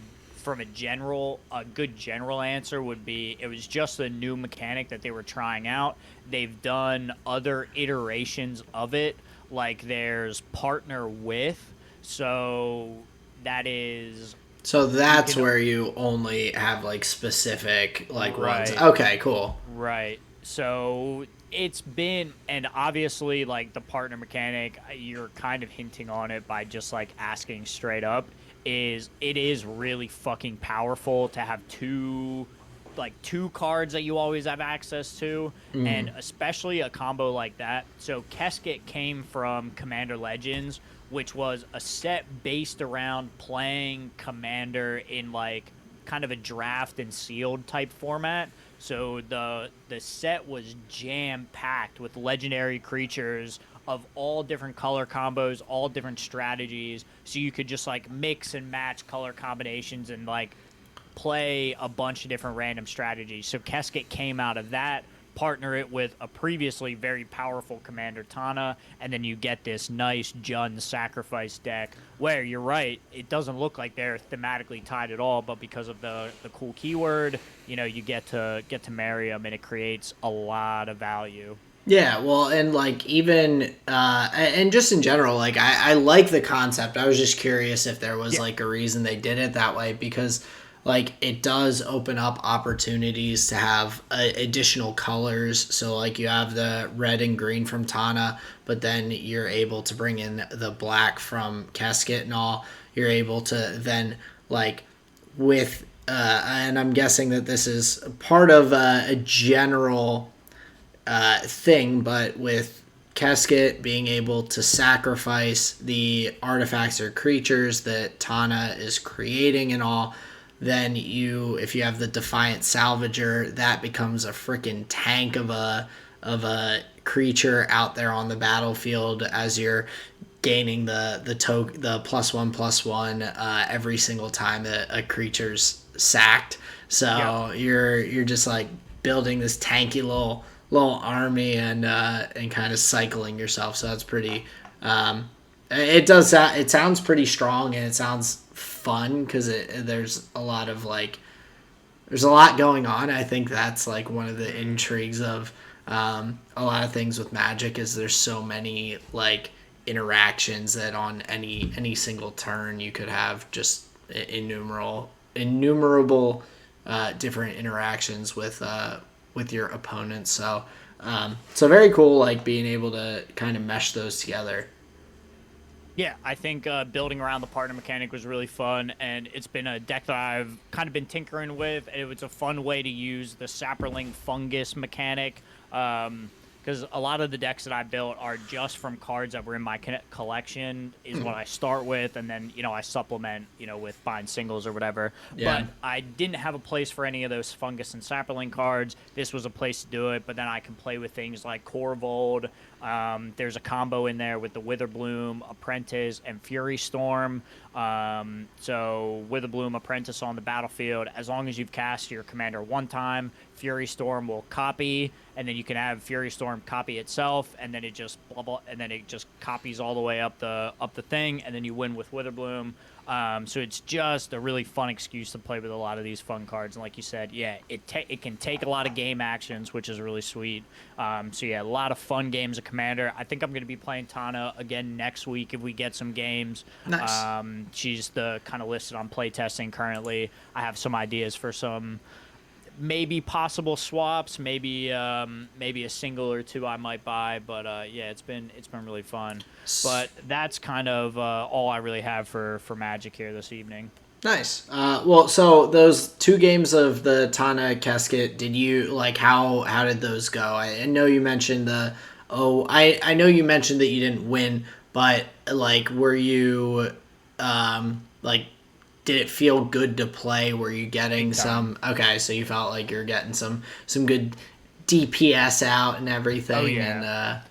good general answer would be it was just a new mechanic that they were trying out. They've done other iterations of it. Like there's partner with, so that's where you only have like specific like runs. Right. Okay, cool. Right. So it's been, and obviously like the partner mechanic, you're kind of hinting on it by just like asking straight up, it is really fucking powerful to have two like 2 cards that you always have access to, and especially a combo like that. So Keskit came from Commander Legends, which was a set based around playing Commander in like kind of a draft and sealed type format. So the set was jam packed with legendary creatures of all different color combos, all different strategies. So you could just like mix and match color combinations and like play a bunch of different random strategies. So Keskit came out of that, partner it with a previously very powerful Commander Tana, and then you get this nice Jund sacrifice deck where you're right, it doesn't look like they're thematically tied at all, but because of the cool keyword, you get to marry them, and it creates a lot of value. Yeah, well, and like even and just in general, like I like the concept. I was just curious if there was Yeah. like a reason they did it that way because like it does open up opportunities to have additional colors. So like you have the red and green from Tana, but then you're able to bring in the black from Casket and all. You're able to then like with and I'm guessing that this is part of a general thing, but with Keskit being able to sacrifice the artifacts or creatures that Tana is creating and all, then if you have the Defiant Salvager, that becomes a freaking tank of a creature out there on the battlefield as you're gaining the +1/+1 every single time that a creature's sacked. Yep. So you're just like building this tanky little army and kind of cycling yourself. So that's pretty. It sounds pretty strong and it sounds fun because there's a lot going on. I think that's like one of the intrigues of a lot of things with Magic is there's so many like interactions that on any single turn you could have just innumerable different interactions with your opponents. So very cool, like being able to kind of mesh those together. Yeah, I think building around the partner mechanic was really fun, and it's been a deck that I've kind of been tinkering with. And it was a fun way to use the Sapperling fungus mechanic, because a lot of the decks that I built are just from cards that were in my collection, is what I start with, and then I supplement with buying singles or whatever. Yeah. But I didn't have a place for any of those fungus and Sapperling cards. This was a place to do it, but then I can play with things like Corvold. There's a combo in there with the Witherbloom, Apprentice, and Fury Storm. So Witherbloom, Apprentice on the battlefield. As long as you've cast your commander one time, Fury Storm will copy, and then you can have Fury Storm copy itself, and then it just blah blah, and then it just copies all the way up the thing, and then you win with Witherbloom. So it's just a really fun excuse to play with a lot of these fun cards. And like you said, yeah, it can take a lot of game actions, which is really sweet. So yeah, a lot of fun games of Commander. I think I'm going to be playing Tana again next week if we get some games. Nice. She's the kind of listed on playtesting currently. I have some ideas for some maybe possible swaps, maybe a single or two I might buy, but yeah, it's been really fun. But that's kind of all I really have for Magic here this evening. Nice. Well, so those two games of the Tana Casket, did you like how did those go? I know you mentioned I know you mentioned that you didn't win, but like were you like did it feel good to play? Were you getting Big time. some okay, so you felt like you're getting some good DPS out and Oh everything and yeah.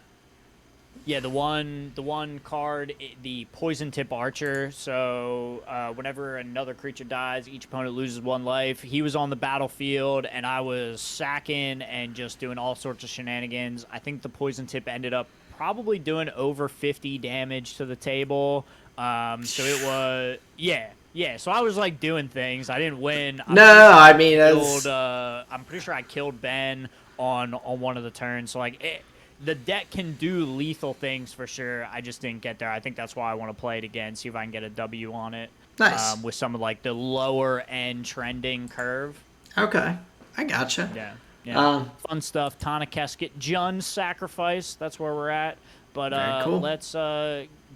Yeah, the one card, the Poison Tip Archer. So whenever another creature dies, each opponent loses 1 life. He was on the battlefield, and I was sacking and just doing all sorts of shenanigans. I think the Poison Tip ended up probably doing over 50 damage to the table. So it was yeah. So I was like doing things. I didn't win. I'm pretty no, sure I I mean killed. that's I'm pretty sure I killed Ben on one of the turns. So like the deck can do lethal things for sure. I just didn't get there. I think that's why I want to play it again, see if I can get a W on it nice. with some of like the lower end trending curve. Okay. I gotcha. Yeah, yeah, Um fun stuff. Tana Keskit, Jund Sacrifice. That's where we're at. But very cool. let's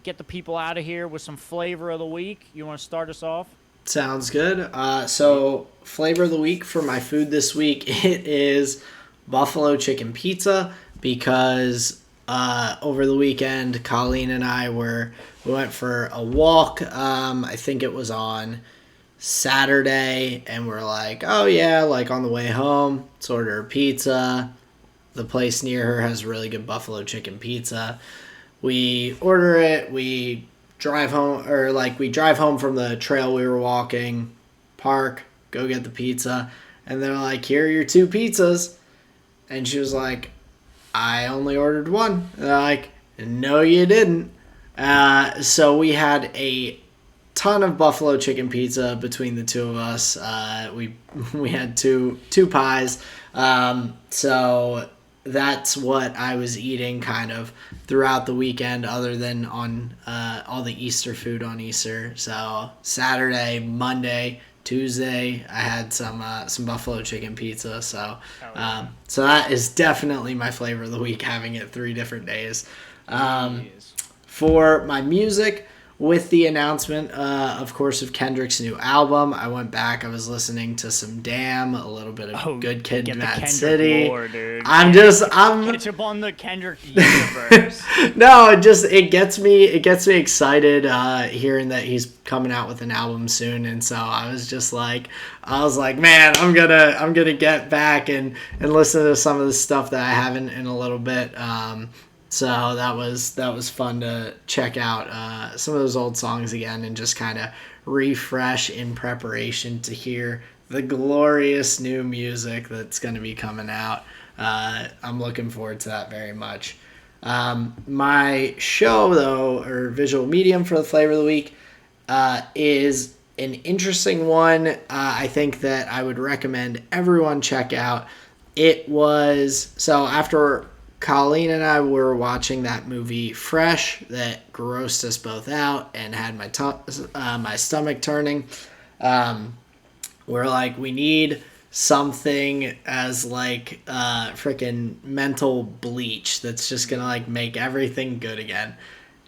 get the people out of here with some flavor of the week. You want to start us off? Sounds good. So flavor of the week for my food this week, it is buffalo chicken pizza because over the weekend, Colleen and we went for a walk. I think it was on Saturday, and we're like, oh yeah, like on the way home, let's order a pizza. The place near her has really good buffalo chicken pizza. We order it. We drive home from the trail we were walking, park, go get the pizza, and they're like, here are your two pizzas. And she was like, I only ordered one. And they're like, no, you didn't. So we had a ton of buffalo chicken pizza between the two of us. We had two pies. So that's what I was eating kind of throughout the weekend, other than on all the Easter food on Easter. So Saturday, Monday, Tuesday, I had some buffalo chicken pizza. So that is definitely my flavor of the week, having it 3 different days. For my music, with the announcement, of course, of Kendrick's new album, I went back. I was listening to some Damn, a little bit of Good Kid, Mad City. Lore, dude. I'm catch up on the Kendrick universe. No, it gets me excited hearing that he's coming out with an album soon, and so I was like, man, I'm gonna get back and listen to some of the stuff that I haven't in a little bit. So that was fun to check out some of those old songs again and just kind of refresh in preparation to hear the glorious new music that's going to be coming out. I'm looking forward to that very much. My show, though, or visual medium for the flavor of the week, is an interesting one. I think that I would recommend everyone check out. So after Colleen and I were watching that movie Fresh that grossed us both out and had my stomach turning. We're like, we need something as like freaking mental bleach that's just gonna like make everything good again.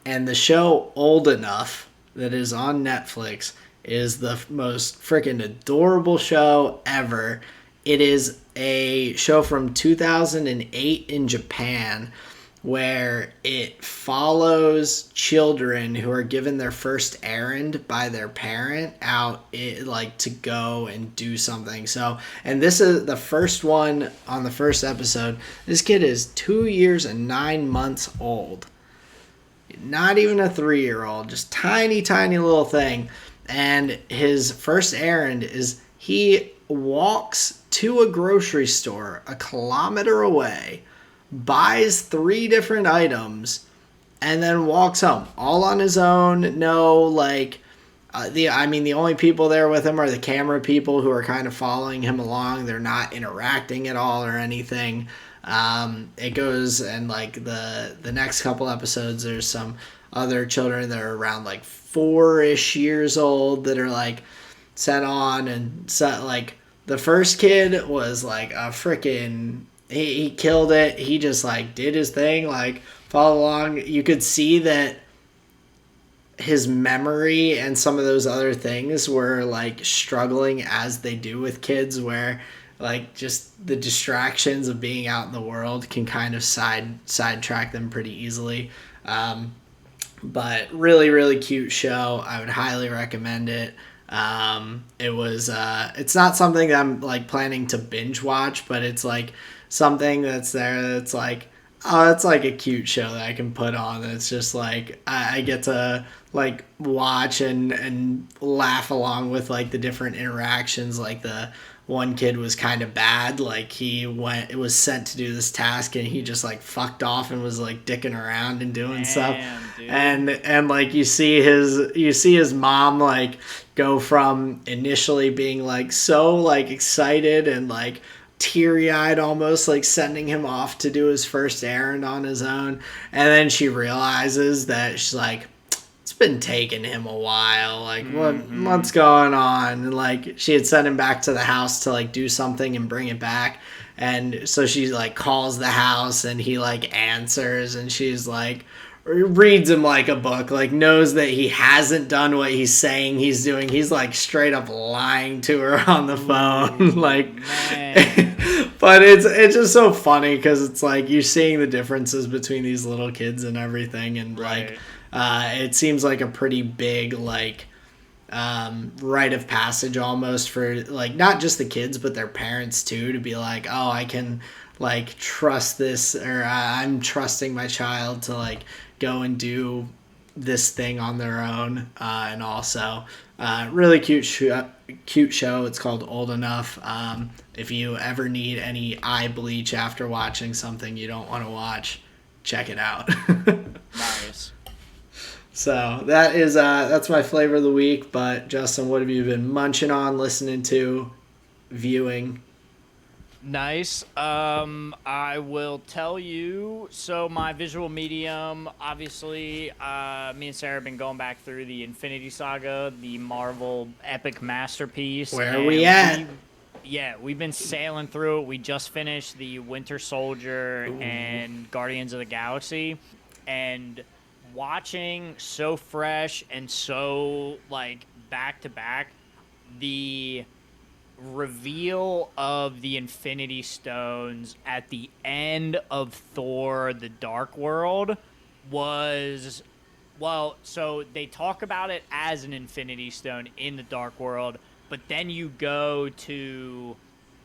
And the show Old Enough that is on Netflix is the most freaking adorable show ever. It is a show from 2008 in Japan where it follows children who are given their first errand by their parent out to go and do something. So, and this is the first one on the first episode. This kid is 2 years and 9 months old. Not even a 3-year-old, just tiny little thing. And his first errand is he walks to a grocery store a kilometer away, buys 3 different items, and then walks home all on his own. The only people there with him are the camera people who are kind of following him along. They're not interacting at all or anything. It goes, and like the next couple episodes, there's some other children that are around like 4-ish years old that are like sent on, and set like the first kid was like a freaking he killed it. He just like did his thing, like follow along. You could see that his memory and some of those other things were like struggling, as they do with kids, where like just the distractions of being out in the world can kind of sidetrack them pretty easily. But really cute show. I would highly recommend it. It's not something that I'm like planning to binge watch, but it's like something that's there that's like, oh, it's like a cute show that I can put on. It's just like I get to like watch and laugh along with like the different interactions. Like the one kid was kind of bad. Like it was sent to do this task and he just like fucked off and was like dicking around and doing stuff. Dude. And like you see his mom like go from initially being like so like excited and like teary-eyed almost, like sending him off to do his first errand on his own, and then she realizes that she's like, it's been taking him a while, like what's going on, and like she had sent him back to the house to like do something and bring it back, and so she like calls the house and he like answers, and she's like reads him like a book, like knows that he hasn't done what he's saying he's doing. He's like straight up lying to her on the phone, Ooh, like. man. But it's just so funny because it's like you're seeing the differences between these little kids and everything, and like Right. it seems like a pretty big like rite of passage almost for like not just the kids but their parents too, to be like, oh, I can like trust this, or I'm trusting my child to like go and do this thing on their own. And also really cute show. It's called Old Enough. If you ever need any eye bleach after watching something you don't want to watch, check it out. Nice. So that's my flavor of the week. But Justin, what have you been munching on, listening to, viewing? Nice. I will tell you. So my visual medium, obviously, me and Sarah have been going back through the Infinity Saga, the Marvel epic masterpiece, Where are we and at? yeah, we've been sailing through it. We just finished the Winter Soldier Ooh. and Guardians of the Galaxy, and watching so fresh and so like back to back the reveal of the Infinity Stones at the end of Thor the Dark World was, well, so they talk about it as an Infinity Stone in the Dark World, but then you go to,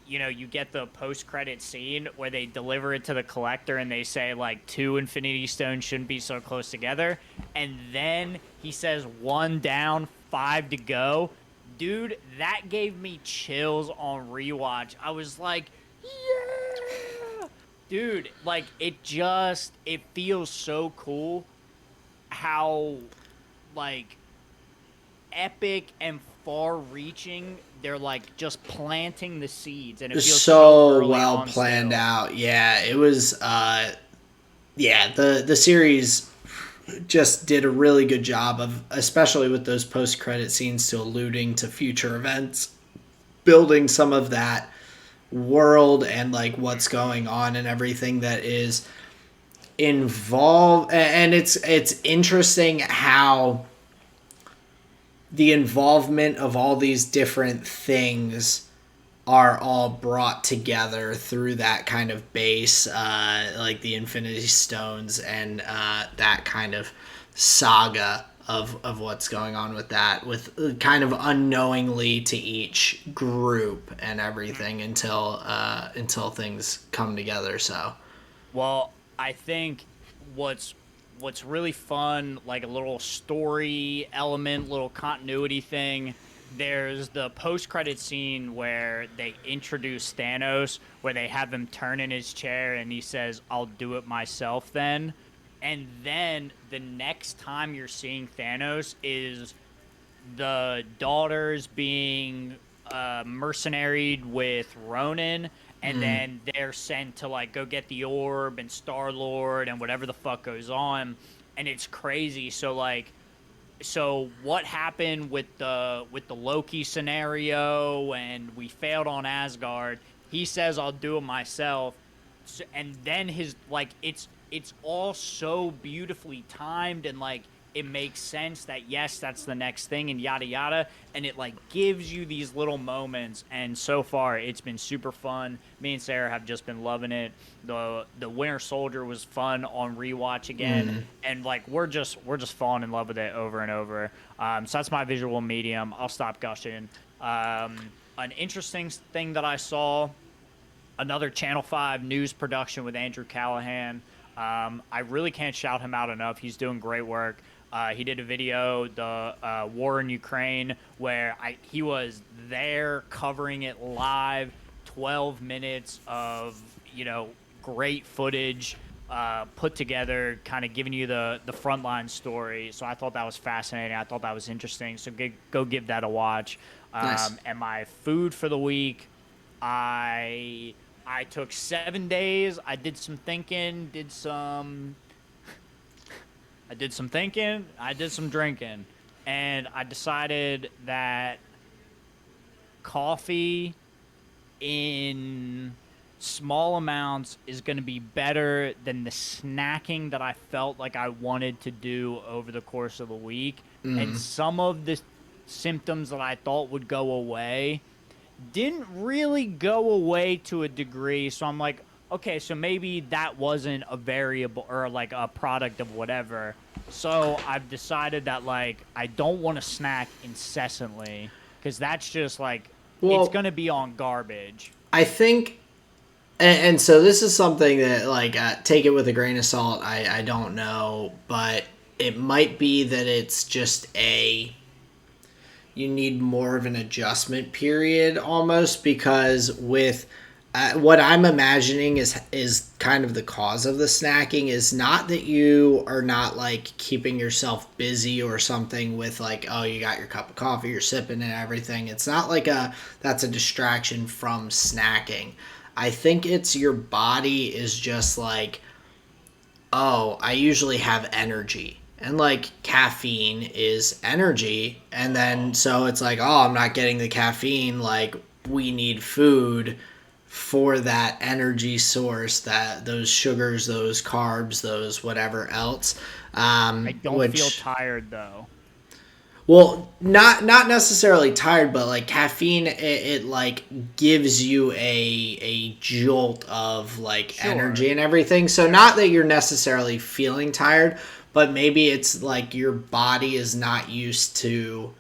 you get the post-credit scene where they deliver it to the collector and they say like two Infinity Stones shouldn't be so close together, and then he says one down, five to go. Dude, that gave me chills on rewatch. I was like, yeah. Dude, like it feels so cool how like epic and far reaching they're like just planting the seeds, and it feels so So early well on planned still. out. Yeah, it was. Yeah, the series just did a really good job of, especially with those post credit scenes, to alluding to future events, building some of that world and like what's going on and everything that is involved. And it's interesting how the involvement of all these different things are all brought together through that kind of base, like the Infinity Stones and that kind of saga of what's going on with that, with kind of unknowingly to each group and everything until things come together. So Well, I think what's really fun, like a little story element, little continuity thing. There's the post-credit scene where they introduce Thanos, where they have him turn in his chair and he says, "I'll do it myself then." And then the next time you're seeing Thanos is the daughters being mercenaried with Ronan, and then they're sent to like go get the orb and Star Lord and whatever the fuck goes on, and it's crazy. So what happened with the Loki scenario and we failed on Asgard? He says I'll do it myself, and then his like it's all so beautifully timed, and like it makes sense that yes, that's the next thing and yada yada, and it like gives you these little moments, and so far it's been super fun. Me and Sarah have just been loving it. The Winter Soldier was fun on rewatch again, and like we're just falling in love with it over and over. So that's my visual medium. I'll stop gushing. An interesting thing that I saw, another Channel 5 news production with Andrew Callahan. I really can't shout him out enough. He's doing great work. He did a video, the war in Ukraine, where he was there covering it live, 12 minutes of, great footage put together, kind of giving you the frontline story. So I thought that was fascinating. I thought that was interesting. So go give that a watch. nice. And my food for the week, I I took 7 days. I did some thinking, I did some drinking, and I decided that coffee in small amounts is going to be better than the snacking that I felt like I wanted to do over the course of the week. And some of the symptoms that I thought would go away didn't really go away to a degree. So I'm like, okay, so maybe that wasn't a variable or like a product of whatever. So I've decided that like I don't want to snack incessantly because that's just like it's Well, gonna be on garbage. I think, and so this is something that, like, take it with a grain of salt. I don't know, but it might be that it's just you need more of an adjustment period almost, because with what I'm imagining is kind of the cause of the snacking is not that you are not like keeping yourself busy or something with like, oh, you got your cup of coffee, you're sipping and everything. It's not like that's a distraction from snacking. I think it's your body is just like, oh, I usually have energy. And like caffeine is energy. And then so it's like, oh, I'm not getting the caffeine. Like we need food for that energy source, that those sugars, those carbs, those whatever else. I don't feel Which, tired though. well, not necessarily tired, but like caffeine, it like gives you a jolt of like Sure. energy and everything. So not that you're necessarily feeling tired, but maybe it's like your body is not used to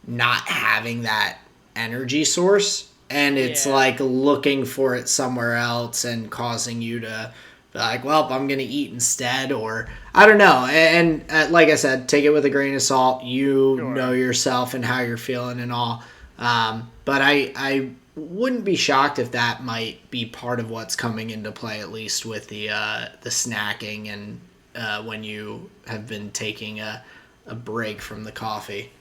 not having that energy source, and it's Yeah. like looking for it somewhere else and causing you to be like, well, I'm gonna eat instead, or I don't know. And like I said, take it with a grain of salt. You know Sure. yourself and how you're feeling and all. But I wouldn't be shocked if that might be part of what's coming into play, at least with the snacking and when you have been taking a break from the coffee.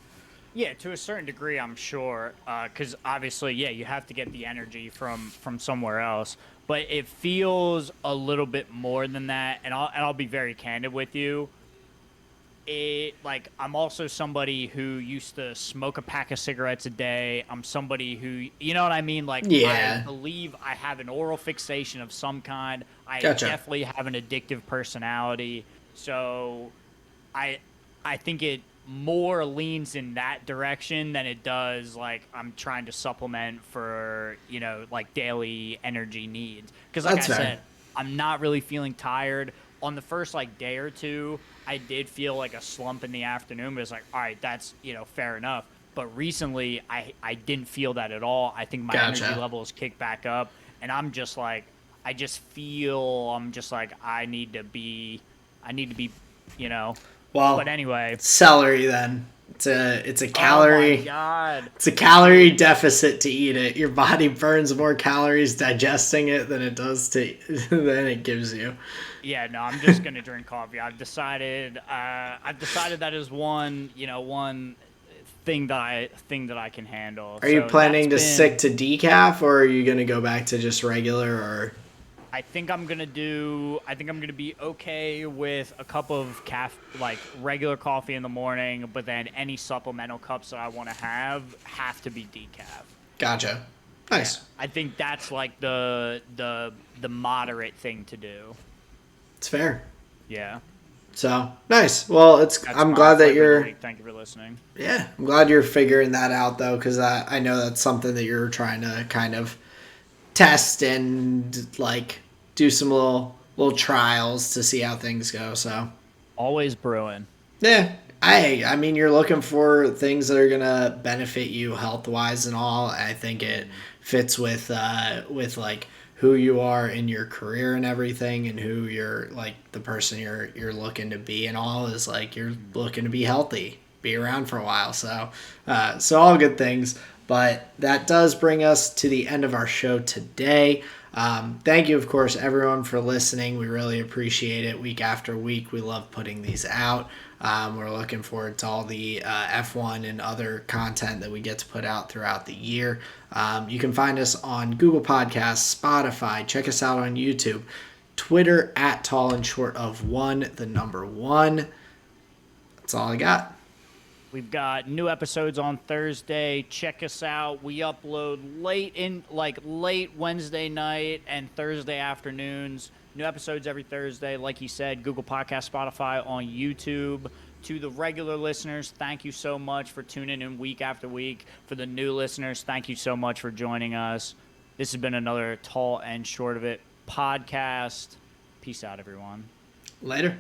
Yeah, to a certain degree, I'm sure, because obviously, yeah, you have to get the energy from somewhere else. But it feels a little bit more than that, and I'll be very candid with you. It like I'm also somebody who used to smoke a pack of cigarettes a day. I'm somebody who, you know what I mean? Like I Yeah, believe I have an oral fixation of some kind. I gotcha. definitely have an addictive personality. So I I think it more leans in that direction than it does like I'm trying to supplement for, like daily energy needs. Cuz like That's I fair. said, I'm not really feeling tired. On the first like day or two, I did feel like a slump in the afternoon, but it's like, all right, that's, fair enough. But recently I didn't feel that at all. I think my energy Gotcha. levels kicked back up and I'm just like I just feel I'm just like I need to be, you know, but Well, anyway, celery then. It's a oh my calorie God, it's a calorie dude. deficit to eat it. Your body burns more calories digesting it than it does to than it gives you. Yeah, no, I'm just gonna drink coffee. I've decided that is one thing that I can handle. Are you So that's planning to stick been. to decaf, or are you gonna go back to just regular? Or I think I'm gonna be okay with a cup of like regular coffee in the morning, but then any supplemental cups that I want to have to be decaf. gotcha. Yeah, Nice. I think that's like the moderate thing to do. It's fair. Yeah, So nice. Well, it's. that's I'm my glad that flavor of the you're. week. Thank you for listening. Yeah, I'm glad you're figuring that out though, because I know that's something that you're trying to kind of test and like do some little trials to see how things go. So Always brewing. yeah, I mean you're looking for things that are gonna benefit you health wise and all. I think it Mm. fits with like who you are in your career and everything, and who you're like the person you're looking to be and all is like you're Mm. looking to be healthy, be around for a while. So all good things. But that does bring us to the end of our show today. Thank you, of course, everyone, for listening. We really appreciate it week after week. We love putting these out. We're looking forward to all the F1 and other content that we get to put out throughout the year. You can find us on Google Podcasts, Spotify. Check us out on YouTube. Twitter at tall and short of one, the number one. That's all I got. We've got new episodes on Thursday. Check us out. We upload late Wednesday night and Thursday afternoons. New episodes every Thursday. Like you said, Google Podcast, Spotify, on YouTube. To the regular listeners, thank you so much for tuning in week after week. For the new listeners, thank you so much for joining us. This has been another Tall and Short of It podcast. Peace out, everyone. Later.